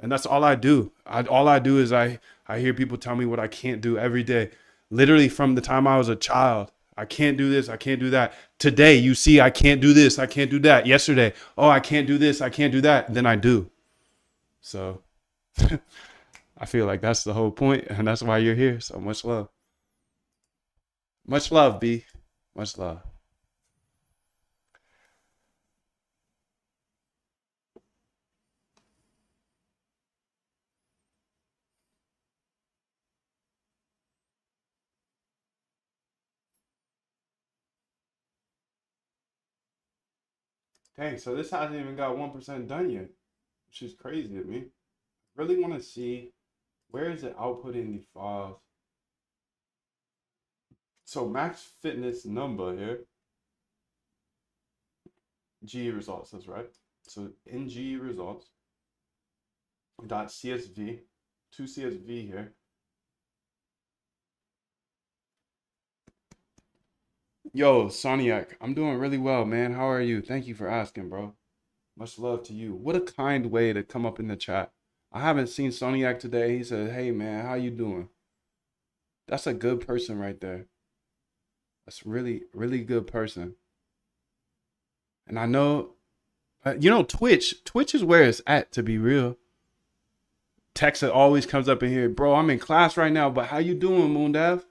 And that's all I do. All I do is I hear people tell me what I can't do every day. Literally from the time I was a child. I can't do this. I can't do that. Today, you see, I can't do this. I can't do that. Yesterday, oh, I can't do this. I can't do that. And then I do. So I feel like that's the whole point, and that's why you're here. So much love. Much love, B. Much love. Dang, so this hasn't even got 1% done yet, which is crazy to me. Really want to see where is it outputting the files. So max fitness number here. GE results, that's right. So in GE results, dot CSV, to CSV here. Yo, Soniac, I'm doing really well, man. How are you? Thank you for asking, bro. Much love to you. What a kind way to come up in the chat. I haven't seen Soniac today. He said, "Hey man, how you doing?" That's a good person right there. That's really, really good person. And I know, Twitch. Twitch is where it's at. To be real, Texa always comes up in here, bro. I'm in class right now, but how you doing, Moondev?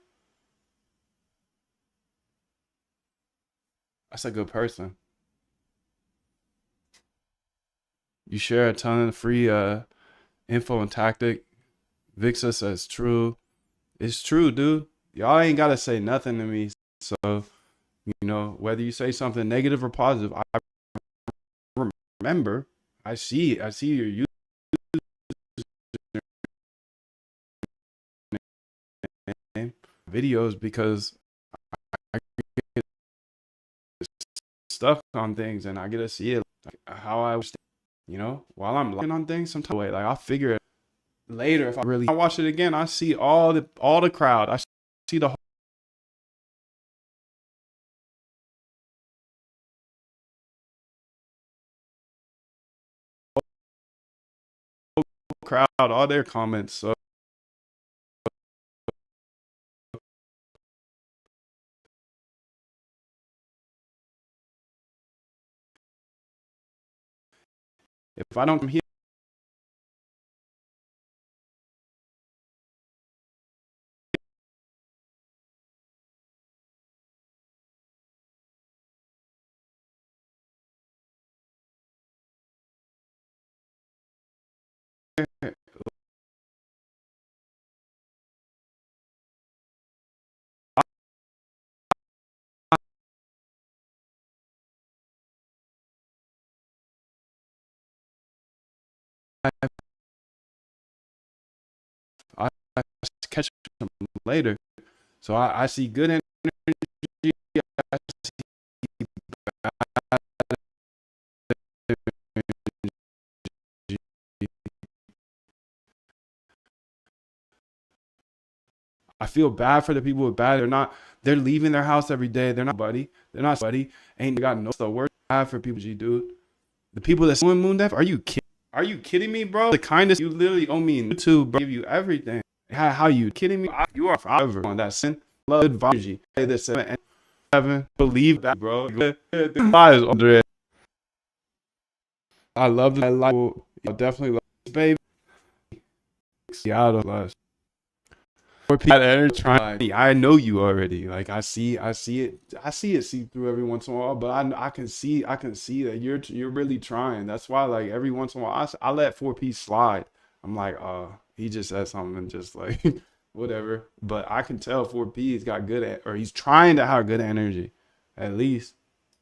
That's a good person. You share a ton of free info and tactic. Vixa says true. It's true, dude. Y'all ain't gotta say nothing to me. So, whether you say something negative or positive, I remember. I see your username videos because I get stuck on things and I get to see it how I was, while I'm looking on things. Sometimes like I'll figure it later if I watch it again. I see all the crowd. I see the whole crowd, all their comments. So if I don't come here, I catch them later. So I see good energy. I see bad energy. I feel bad for the people with bad. They're leaving their house every day. They're not buddy. They're not buddy. Ain't got no the worst bad for people, dude. The people that's doing Moon Dev, are you kidding? Are you kidding me, bro? The kindest you literally owe me in YouTube, bro. I give you everything. How you kidding me? You are forever on that sin. Love energy. Hey, this 7 believe that, bro. The lies under it. I love the life. I definitely love this, baby. Seattle us. I know you already. Like I see it see through every once in a while. But I can see that you're really trying. That's why like every once in a while I let 4P slide. I'm like, he just said something just like whatever. But I can tell 4P's got or he's trying to have good energy, at least.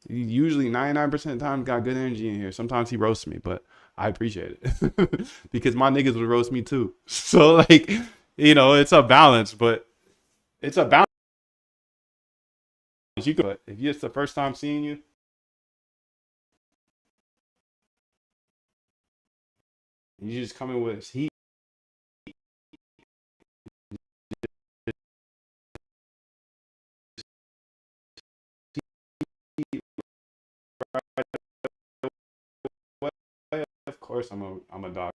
He usually 99% of the time got good energy in here. Sometimes he roasts me, but I appreciate it because my niggas would roast me too. So like. It's a balance, but it's a balance. But if it's the first time seeing you, you just come in with heat. Of course, I'm a dog.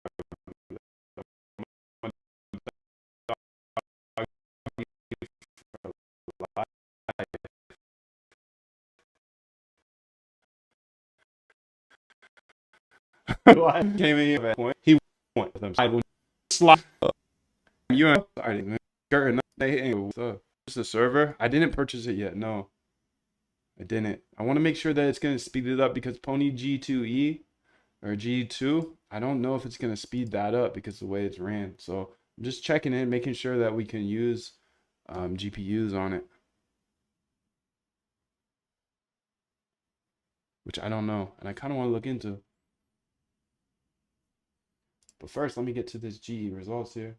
Came in here at that point. He went with them. I will slide. You and they ain't just a server. I didn't purchase it yet. No, I didn't. I want to make sure that it's gonna speed it up because Pony G2E or G2. I don't know if it's gonna speed that up because the way it's ran. So I'm just checking in, making sure that we can use GPUs on it. Which I don't know, and I kind of want to look into. But first, let me get to this GE results here.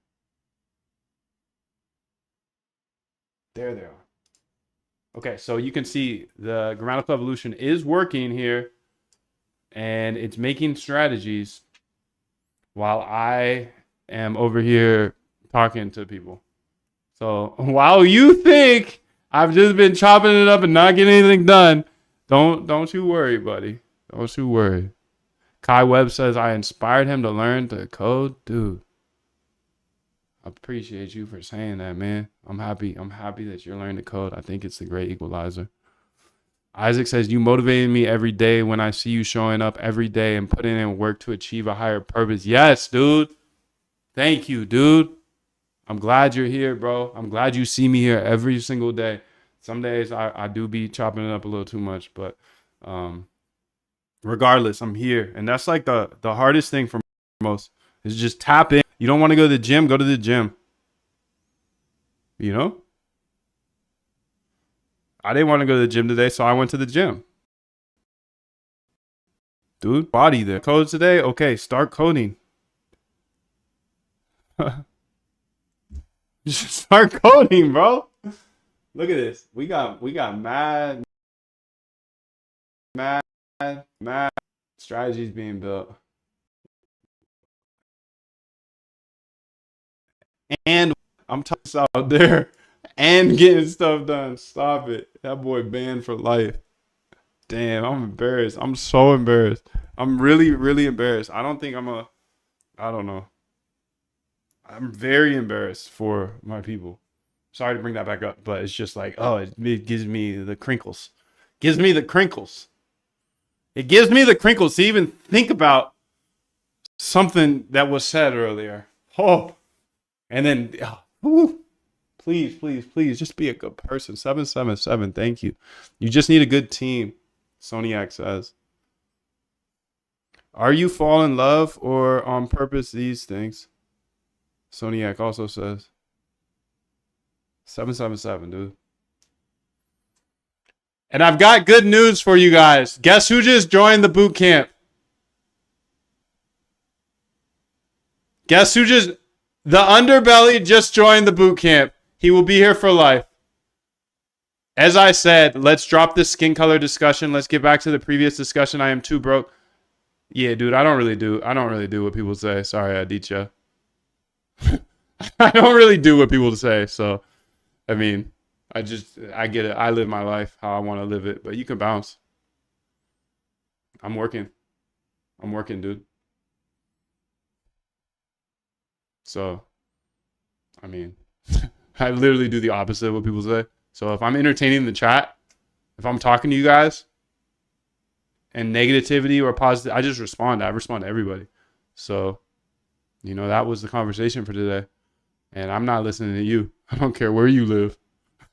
There they are. Okay, so you can see the grammatical evolution is working here, and it's making strategies while I am over here talking to people. So while you think I've just been chopping it up and not getting anything done, don't you worry, buddy. Don't you worry. Kai Webb says I inspired him to learn the code. Dude, I appreciate you for saying that, man. I'm happy. I'm happy that you're learning the code. I think it's the great equalizer. Isaac says, you motivated me every day when I see you showing up every day and putting in work to achieve a higher purpose. Yes, dude. Thank you, dude. I'm glad you're here, bro. I'm glad you see me here every single day. Some days I do be chopping it up a little too much, but regardless, I'm here. And that's like the hardest thing for most is just tap in. You don't want to go to the gym, go to the gym. You know? I didn't want to go to the gym today, so I went to the gym. Dude, body there. Code today? Okay, start coding. Just start coding, bro. Look at this. We got mad strategies being built. And I'm talking out there and getting stuff done. Stop it. That boy banned for life. Damn, I'm embarrassed. I'm so embarrassed. I'm really, really embarrassed. I don't know. I'm very embarrassed for my people. Sorry to bring that back up, but it's just like, oh, it gives me the crinkles. Gives me the crinkles. It gives me the crinkles to even think about something that was said earlier. Oh, and then, please, please, please, just be a good person. 777, thank you. You just need a good team, Soniac says. Are you fall in love or on purpose these things? Soniac also says. 777, dude. And I've got good news for you guys. Guess who just joined the boot camp? Guess who just... The underbelly just joined the boot camp. He will be here for life. As I said, let's drop this skin color discussion. Let's get back to the previous discussion. I am too broke. Yeah, dude, I don't really do what people say. Sorry, Aditya. I don't really do what people say. So, I mean, I get it. I live my life how I want to live it. But you can bounce. I'm working, dude. So, I mean, I literally do the opposite of what people say. So if I'm entertaining the chat, if I'm talking to you guys and negativity or positive, I just respond. I respond to everybody. So, you know, that was the conversation for today. And I'm not listening to you. I don't care where you live.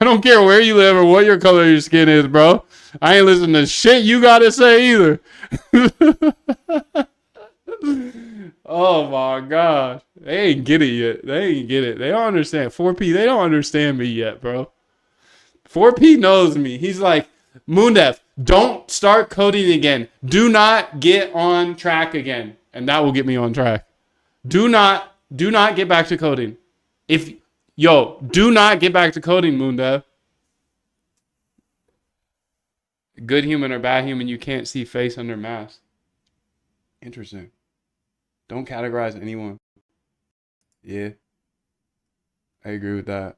I don't care where you live or what your color of your skin is, bro. I ain't listening to shit you got to say either. Oh my gosh. They ain't get it yet. They ain't get it. They don't understand. 4P, they don't understand me yet, bro. 4P knows me. He's like, Moondev, don't start coding again. Do not get on track again. And that will get me on track. Do not get back to coding. Do not get back to coding, Moondev. Good human or bad human, you can't see face under mask. Interesting. Don't categorize anyone. Yeah. I agree with that.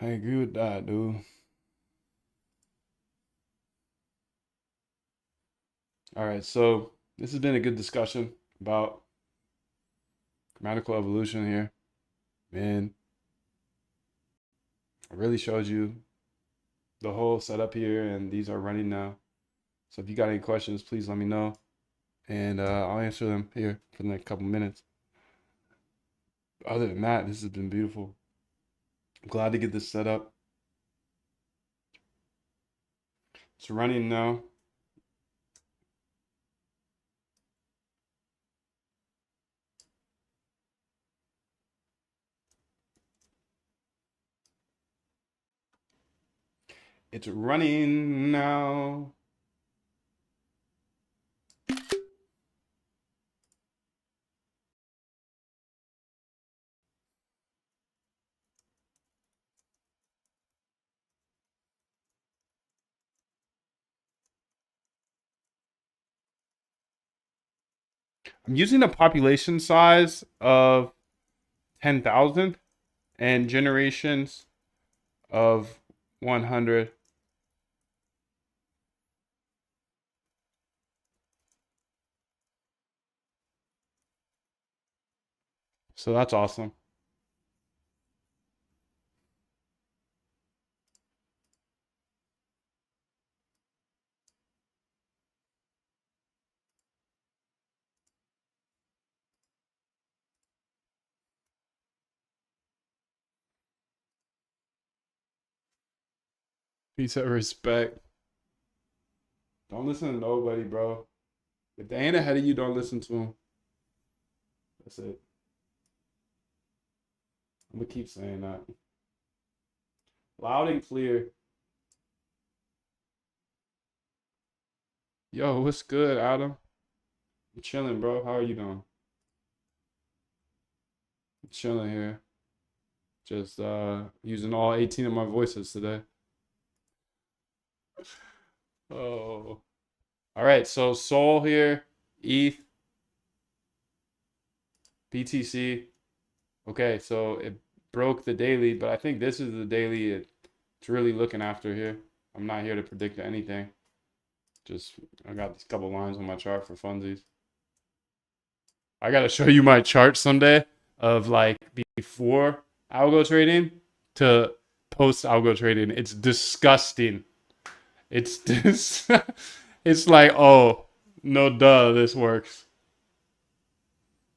I agree with that, dude. All right, so this has been a good discussion about grammatical evolution here. And I really showed you the whole setup here, and these are running now. So if you got any questions, please let me know, and I'll answer them here for the next couple minutes. Other than that, this has been beautiful. I'm glad to get this set up. It's running now. It's running now. I'm using a population size of 10,000 and generations of 100. So that's awesome. Piece of respect. Don't listen to nobody, bro. If they ain't ahead of you, don't listen to them. That's it. I'm gonna keep saying that. Loud and clear. Yo, what's good, Adam? I'm chilling, bro. How are you doing? I'm chilling here. Just using all 18 of my voices today. Oh. All right, so Sol here, ETH, BTC. Okay, so it broke the daily, but I think this is the daily it's really looking after here. I'm not here to predict anything. Just I got these couple lines on my chart for funsies. I gotta show you my chart someday of like before algo trading to post algo trading. It's disgusting. It's this. It's like, oh no, duh, this works.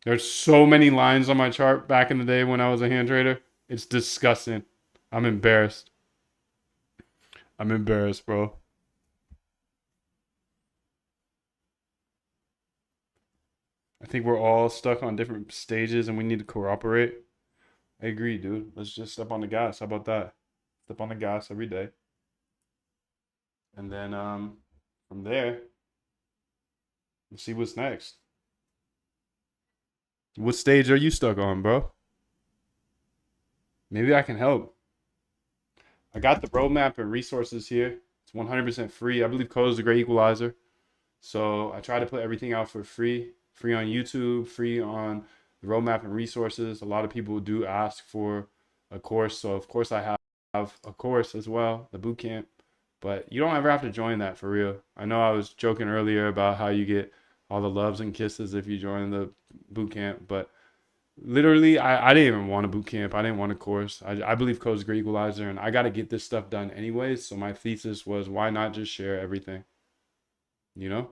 There's so many lines on my chart back in the day when I was a hand trader. It's disgusting. I'm embarrassed. I'm embarrassed, bro. I think we're all stuck on different stages and we need to cooperate. I agree, dude. Let's just step on the gas. How about that? Step on the gas every day. And then from there, we'll see what's next. What stage are you stuck on, bro? Maybe I can help. I got the roadmap and resources here. It's 100% free. I believe code is a great equalizer. So I try to put everything out for free. Free on YouTube, free on the roadmap and resources. A lot of people do ask for a course. So of course I have a course as well, the boot camp. But you don't ever have to join that for real. I know I was joking earlier about how you get all the loves and kisses if you join the boot camp, but literally, I didn't even want a boot camp. I didn't want a course. I believe code's a great equalizer, and I got to get this stuff done anyways. So my thesis was, why not just share everything? You know,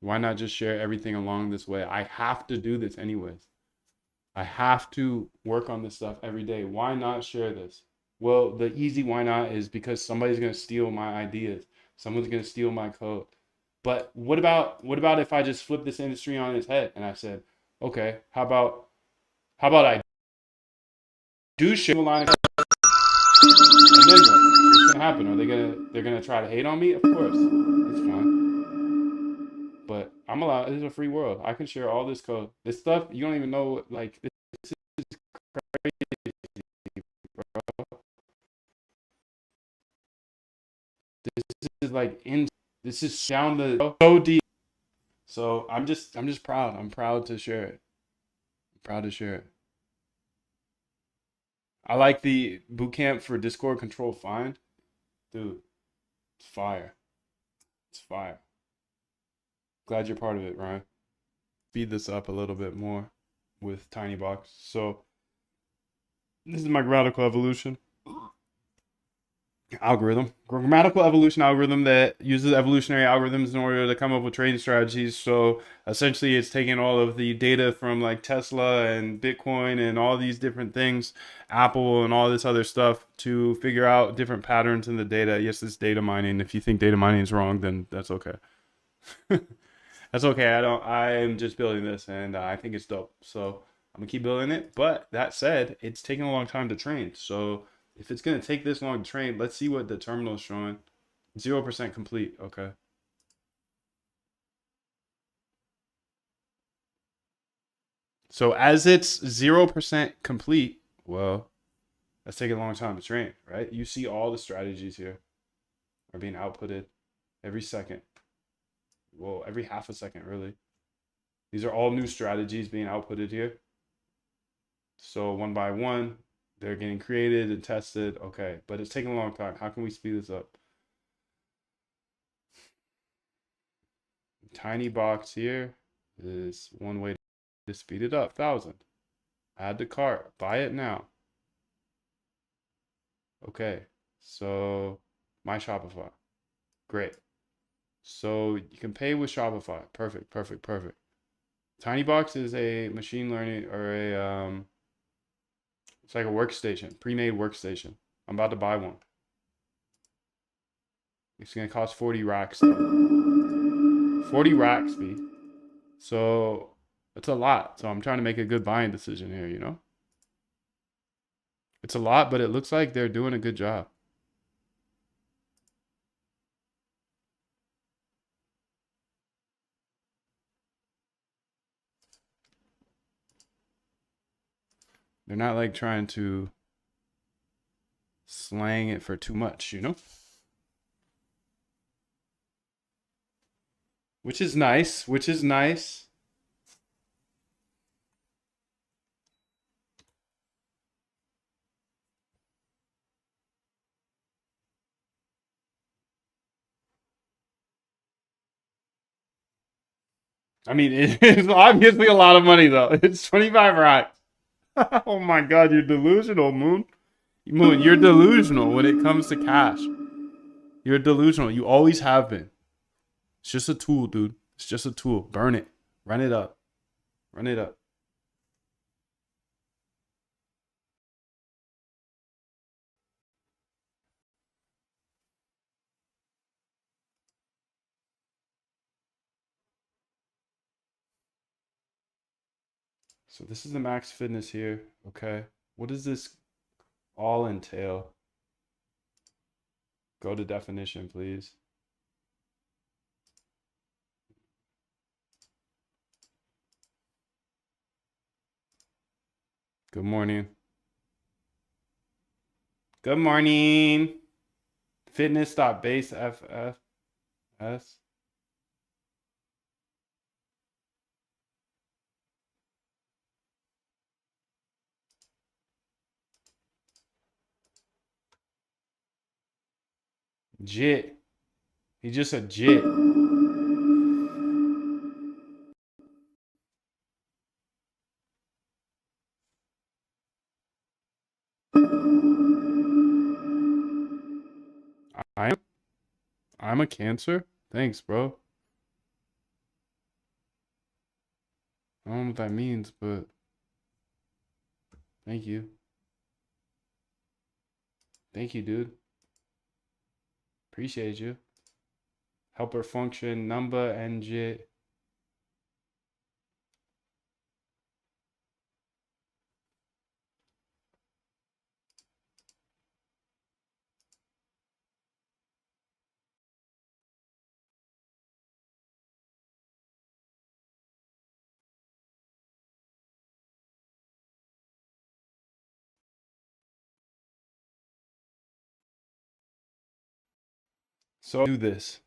why not just share everything along this way? I have to do this anyways. I have to work on this stuff every day. Why not share this? Well, the easy why not is because somebody's gonna steal my ideas. Someone's gonna steal my code. But what about if I just flip this industry on its head and I said, okay, how about I do share a line of and then what? What's gonna happen? They're gonna try to hate on me? Of course. It's fine. But I'm allowed, this is a free world. I can share all this code. This stuff you don't even know like this is crazy, bro. This is like in this is down the so deep. So I'm just proud. I'm proud to share it. I'm proud to share it. I like the bootcamp for Discord control find. Dude, it's fire. It's fire. Glad you're part of it, Ryan. Speed this up a little bit more with TinyBox. So this is my grammatical evolution algorithm. Grammatical evolution algorithm that uses evolutionary algorithms in order to come up with trading strategies. So essentially it's taking all of the data from like Tesla and Bitcoin and all these different things, Apple and all this other stuff to figure out different patterns in the data. Yes, it's data mining. If you think data mining is wrong, then that's okay. That's okay. I'm just building this and I think it's dope. So I'm gonna keep building it. But that said, it's taking a long time to train. So if it's gonna take this long to train, let's see what the terminal is showing. 0% complete. Okay. So as it's 0% complete, well, that's taking a long time to train, right? You see all the strategies here are being outputted every second. Well, every half a second, really. These are all new strategies being outputted here. So one by one, they're getting created and tested. Okay, but it's taking a long time. How can we speed this up? TinyBox here is one way to speed it up. 1,000. Add to cart. Buy it now. Okay. So my Shopify. Great. So you can pay with Shopify. Perfect, perfect, perfect. TinyBox is a machine learning or it's like a workstation, pre-made workstation. I'm about to buy one. It's gonna cost 40 racks though. 40 racks, B. So it's a lot. So I'm trying to make a good buying decision here, you know? It's a lot, but it looks like they're doing a good job. They're not like trying to slang it for too much, you know? Which is nice, which is nice. I mean, it's obviously a lot of money though. It's 25 racks. Oh my God, you're delusional, Moon. Moon, you're delusional when it comes to cash. You're delusional. You always have been. It's just a tool, dude. It's just a tool. Burn it. Run it up. Run it up. So this is the max fitness here. Okay. What does this all entail? Go to definition, please. Good morning. Good morning. Fitness.baseFFS. Jit. He's just a jit. I'm I'm a Cancer. Thanks, bro. I don't know what that means, but thank you. Thank you, dude. Appreciate you. Helper function number and jit. So do this.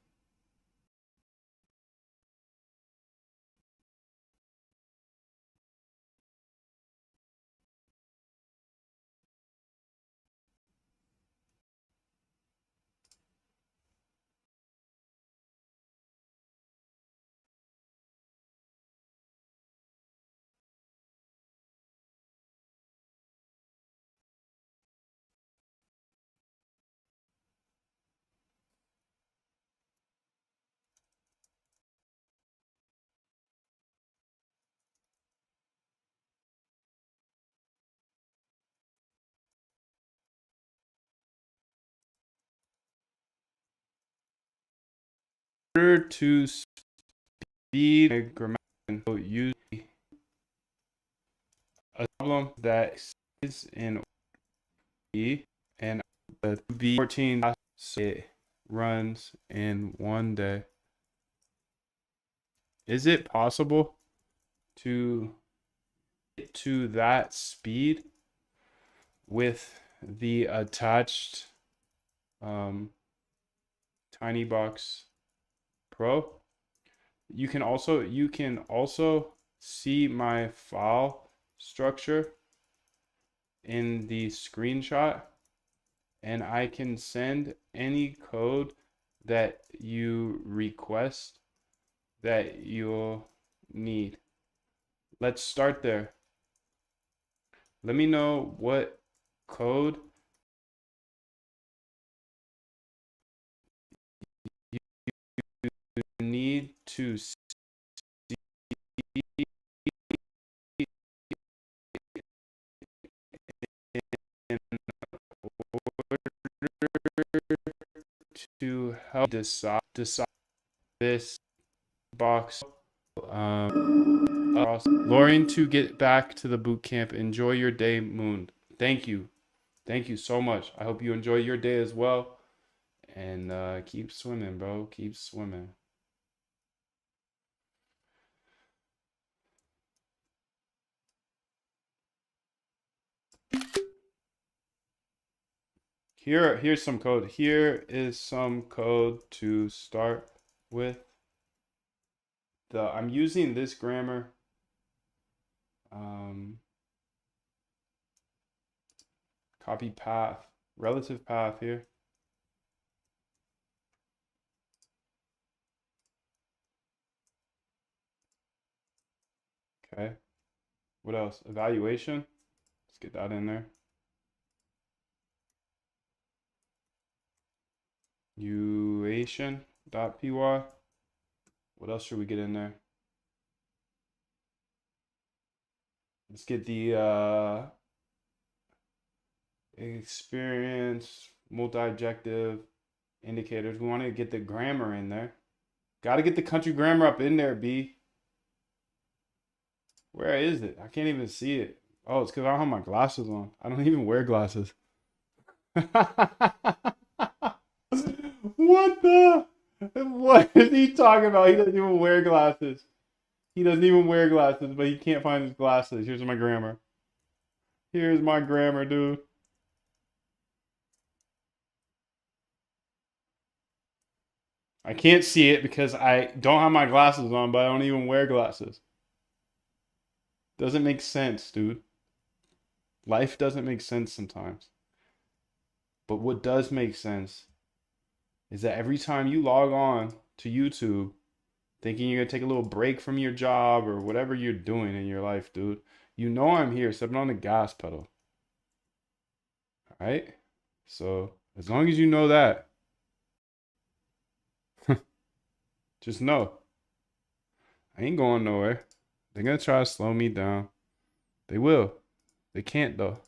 In order to speed grammatical use a problem that is in E and the B14 it runs in one day. Is it possible to get to that speed with the attached TinyBox Pro? You can also see my file structure in the screenshot, and I can send any code that you request that you'll need. Let's start there. Let me know what code you need to see in order to help decide this box. Lauren, to get back to the boot camp. Enjoy your day, Moon. Thank you. Thank you so much. I hope you enjoy your day as well. And keep swimming, bro. Keep swimming. Here's some code. Here is some code to start with. I'm using this grammar. Copy path, relative path here. Okay. What else? Evaluation. Let's get that in there. Uation.py. What else should we get in there? Let's get the experience, multi-objective indicators. We want to get the grammar in there. Got to get the country grammar up in there, B. Where is it? I can't even see it. Oh, it's because I don't have my glasses on. I don't even wear glasses. What the? What is he talking about? He doesn't even wear glasses. He doesn't even wear glasses, but he can't find his glasses. Here's my grammar. Here's my grammar, dude. I can't see it because I don't have my glasses on, but I don't even wear glasses. Doesn't make sense, dude. Life doesn't make sense sometimes. But what does make sense is that every time you log on to YouTube, thinking you're gonna take a little break from your job or whatever you're doing in your life, dude, you know I'm here stepping on the gas pedal. All right? So as long as you know that, just know I ain't going nowhere. They're gonna try to slow me down. They will. They can't though.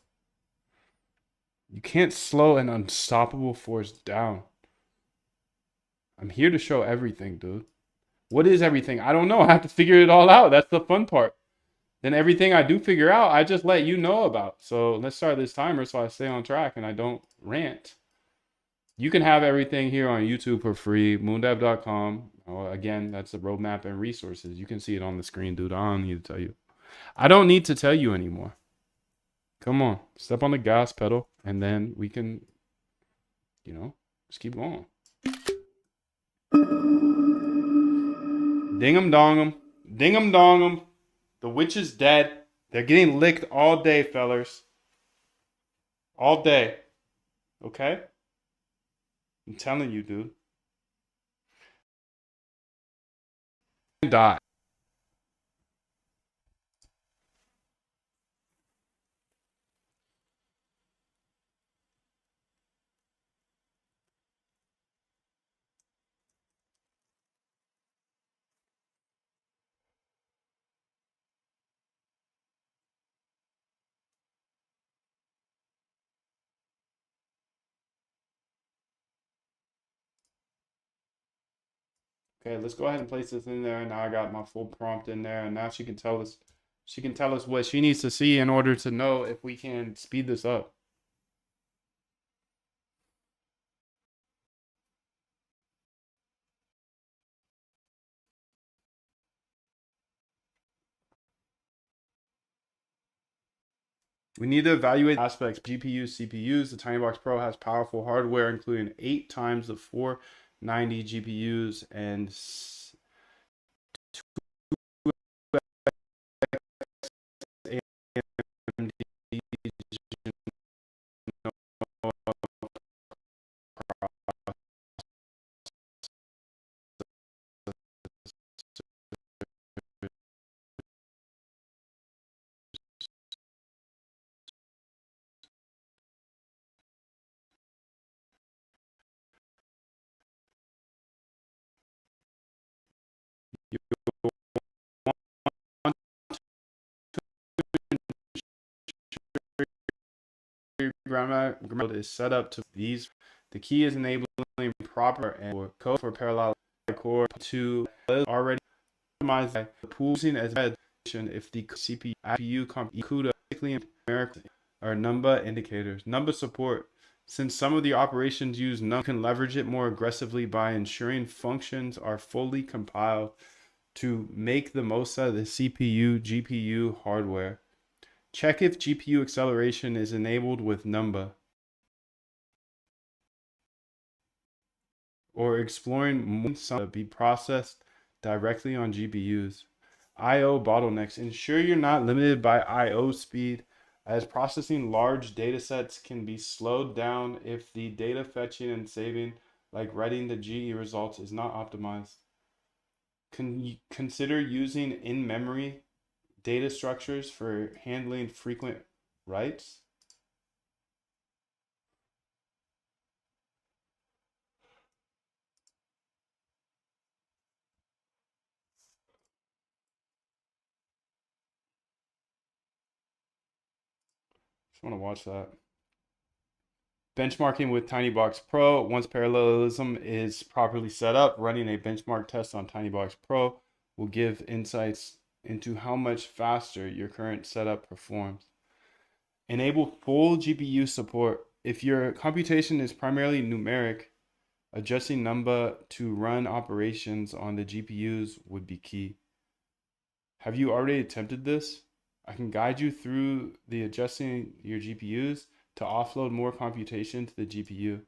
You can't slow an unstoppable force down. I'm here to show everything, dude. What is everything? I don't know. I have to figure it all out. That's the fun part. Then everything I do figure out, I just let you know about. So let's start this timer so I stay on track and I don't rant. You can have everything here on YouTube for free, moondev.com. Again, that's the roadmap and resources. You can see it on the screen, dude. I don't need to tell you. I don't need to tell you anymore. Come on, step on the gas pedal, and then we can, just keep going. Ding 'em dong 'em. Ding 'em dong 'em. The witch is dead. They're getting licked all day, fellers. All day. Okay? I'm telling you, dude. Die. Okay, let's go ahead and place this in there. Now I got my full prompt in there, and now she can tell us what she needs to see in order to know if we can speed this up. We need to evaluate aspects: GPUs, CPUs. The TinyBox Pro has powerful hardware, including 8 times the 490 GPUs and 2 AMD grammar is set up to these. The key is enabling proper and code for parallel core to already optimized by the pooling as if the CPU CUDA are number indicators. Number support. Since some of the operations use number, you can leverage it more aggressively by ensuring functions are fully compiled to make the most out of the CPU, GPU hardware. Check if GPU acceleration is enabled with number. Or exploring more some be processed directly on GPUs. I/O bottlenecks. Ensure you're not limited by I/O speed, as processing large data sets can be slowed down if the data fetching and saving, like writing the GE results, is not optimized. Consider using in-memory data structures for handling frequent writes. Just want to watch that. Benchmarking with TinyBox Pro. Once parallelism is properly set up, running a benchmark test on TinyBox Pro will give insights into how much faster your current setup performs. Enable full GPU support. If your computation is primarily numeric, adjusting number to run operations on the GPUs would be key. Have you already attempted this? I can guide you through the adjusting your GPUs to offload more computation to the GPU.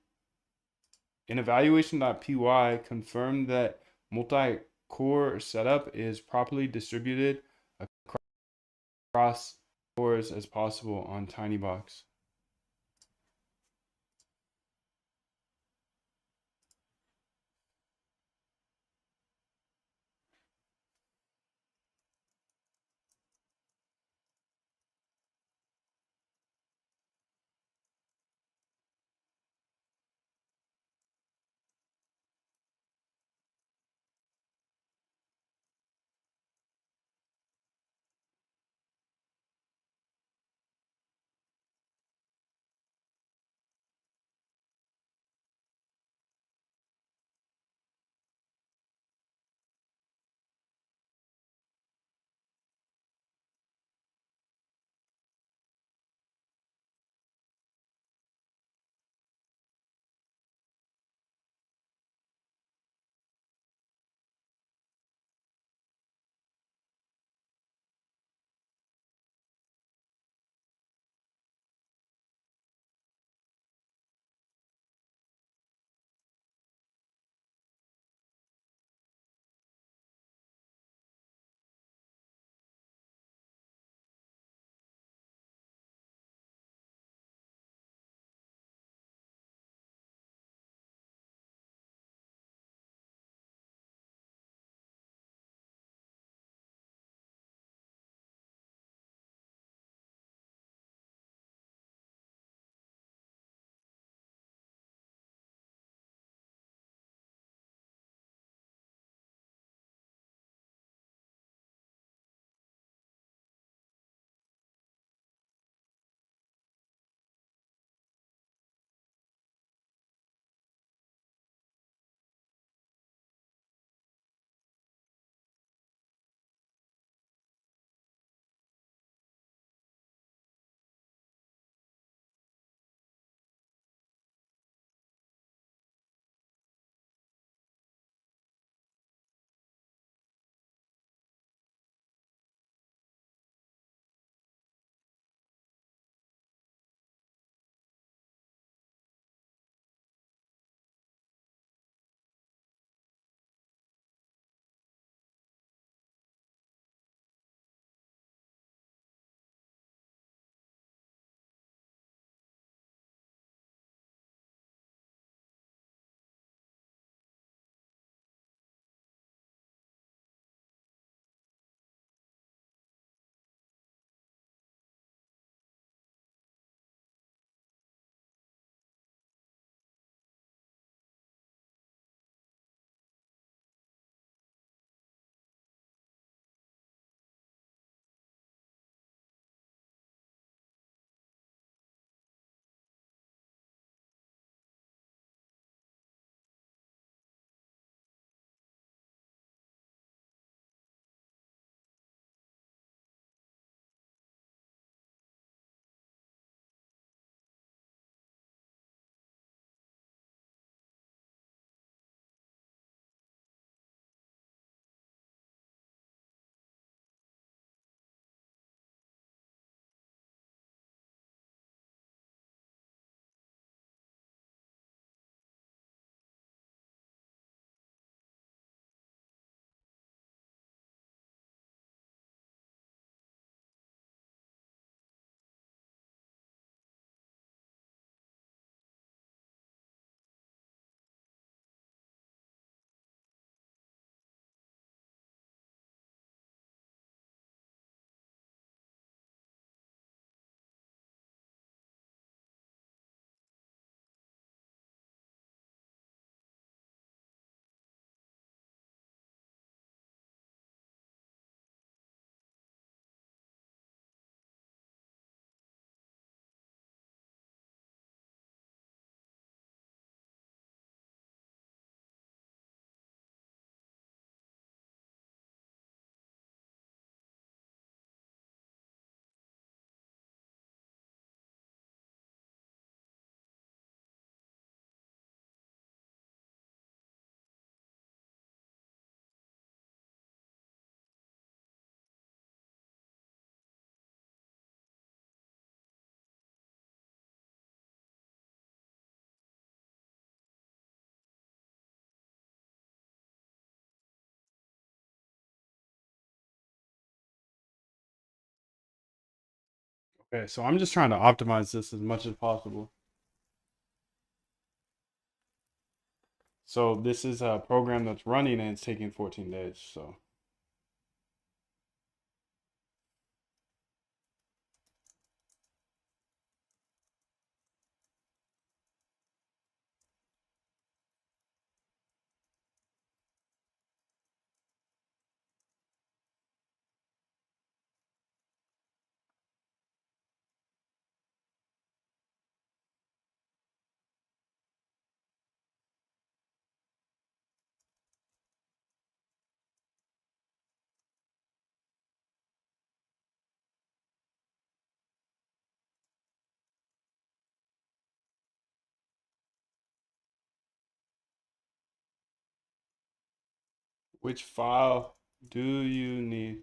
In evaluation.py, confirm that multi-core setup is properly distributed across cores as possible on TinyBox. Okay, so I'm just trying to optimize this as much as possible. So this is a program that's running and it's taking 14 days. So which file do you need?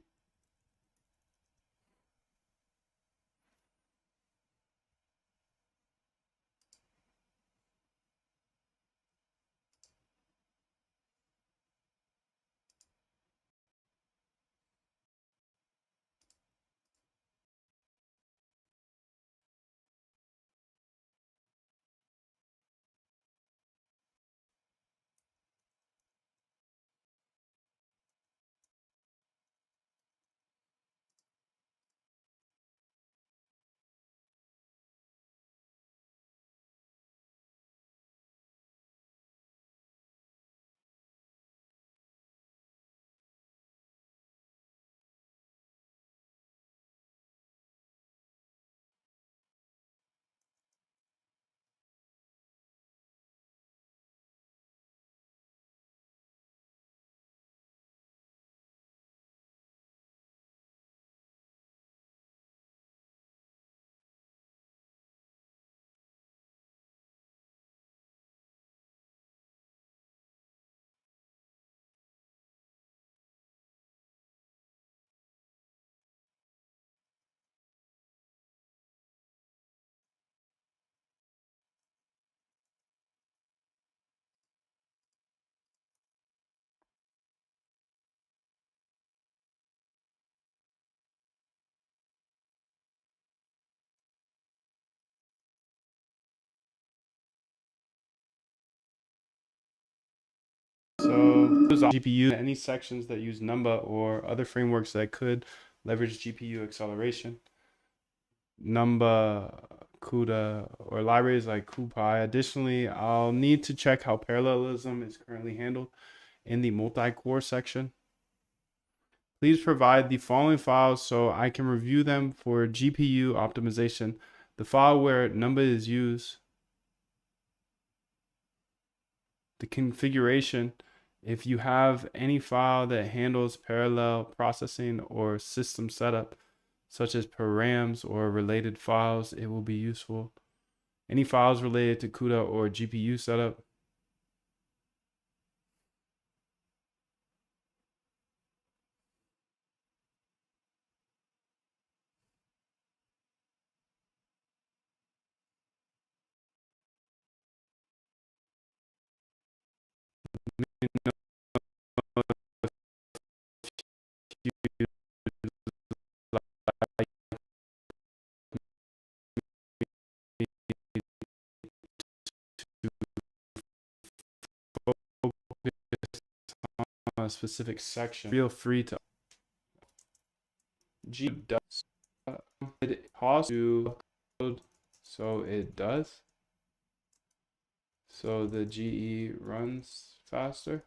So those are GPU, any sections that use Numba or other frameworks that could leverage GPU acceleration. Numba, CUDA, or libraries like CuPy. Additionally, I'll need to check how parallelism is currently handled in the multi-core section. Please provide the following files so I can review them for GPU optimization. The file where Numba is used, the configuration, if you have any file that handles parallel processing or system setup, such as params or related files, it will be useful. Any files related to CUDA or GPU setup. A specific section, feel free to G does it pause to upload, so it does, so the GE runs faster.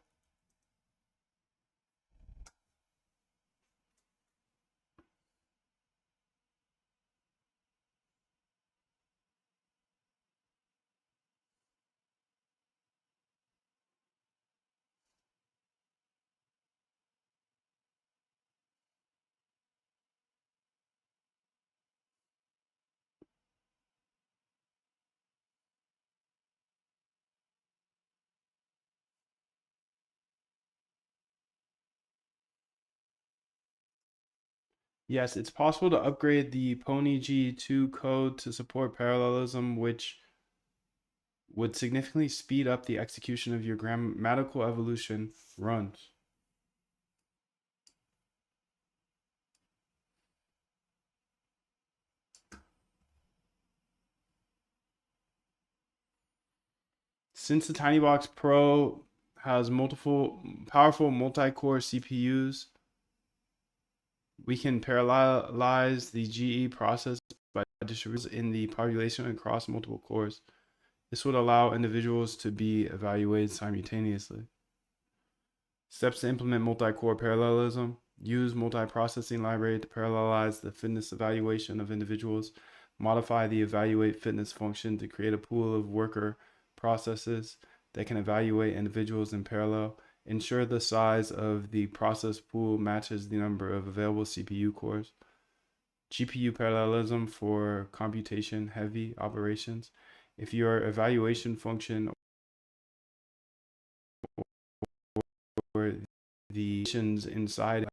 Yes, it's possible to upgrade the Pony G2 code to support parallelism, which would significantly speed up the execution of your grammatical evolution runs. Since the TinyBox Pro has multiple powerful multi-core CPUs, we can parallelize the GE process by distributing in the population across multiple cores. This would allow individuals to be evaluated simultaneously. Steps to implement multi-core parallelism. Use multi-processing library to parallelize the fitness evaluation of individuals. Modify the evaluate fitness function to create a pool of worker processes that can evaluate individuals in parallel. Ensure the size of the process pool matches the number of available CPU cores. GPU parallelism for computation heavy operations. If your evaluation function or the functions inside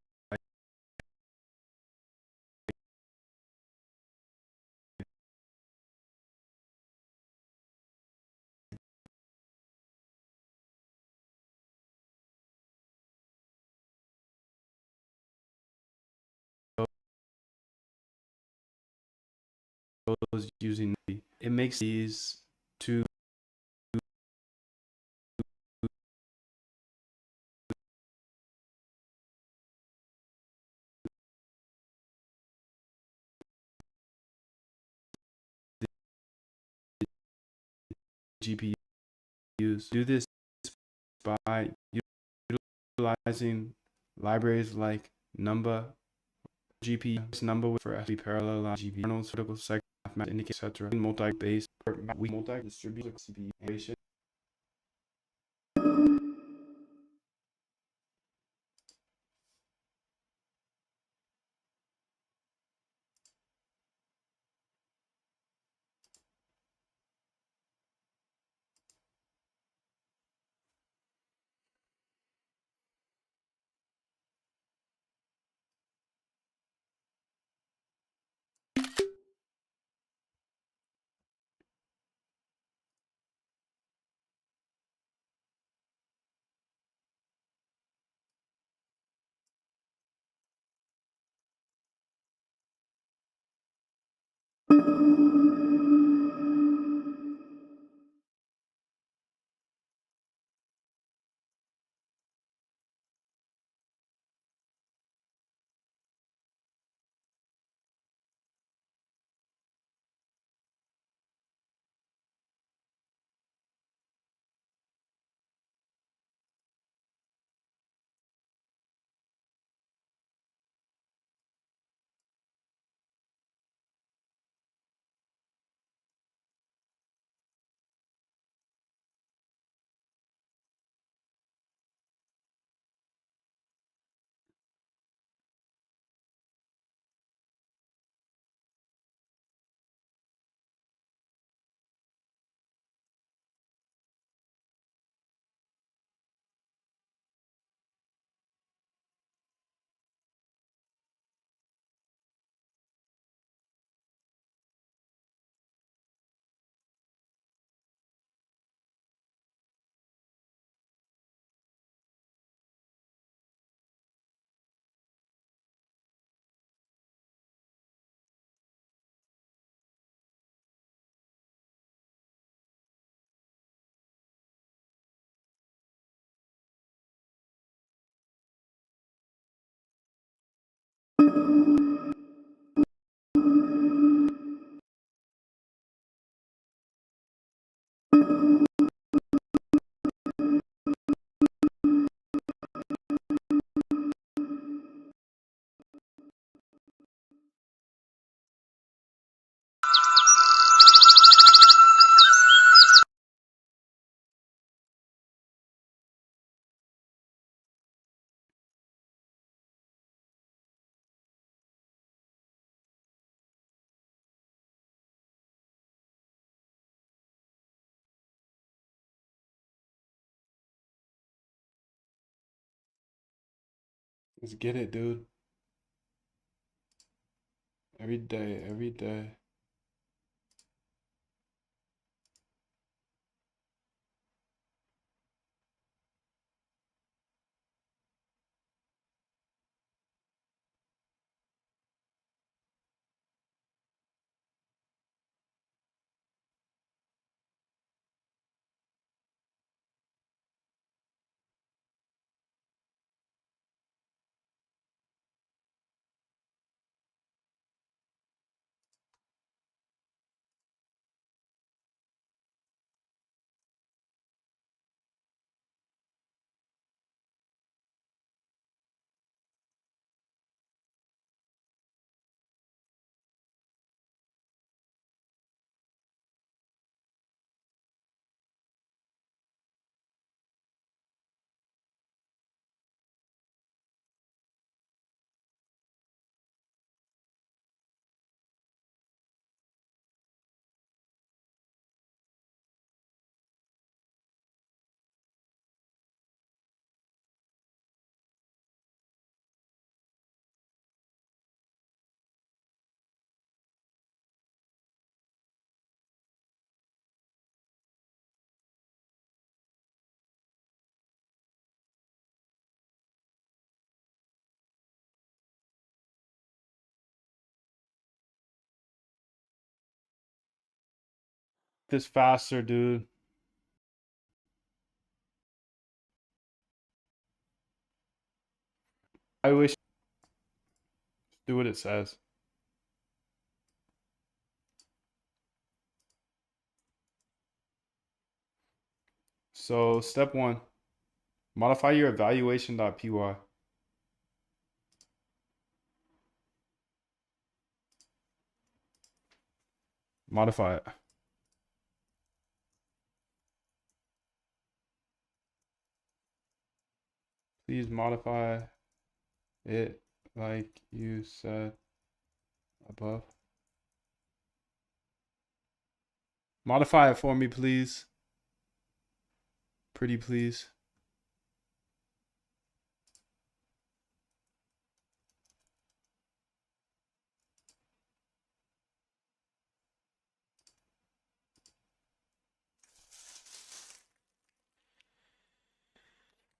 those using it makes these two GPUs. Do this by utilizing libraries like Numba GPU, Numba for SP parallel GPU, kernels, critical sector, indicate, etc. Multi-based, multi-distributed CPU integration. Let's get it, dude. Every day, every day. this faster, dude. I wish. Do what it says. So step 1, modify your evaluation.py. Modify it. Please modify it like you said above. Modify it for me, please. Pretty please.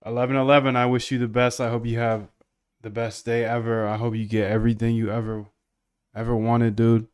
$11.11. I wish you the best. I hope you have the best day ever. I hope you get everything you ever wanted, dude.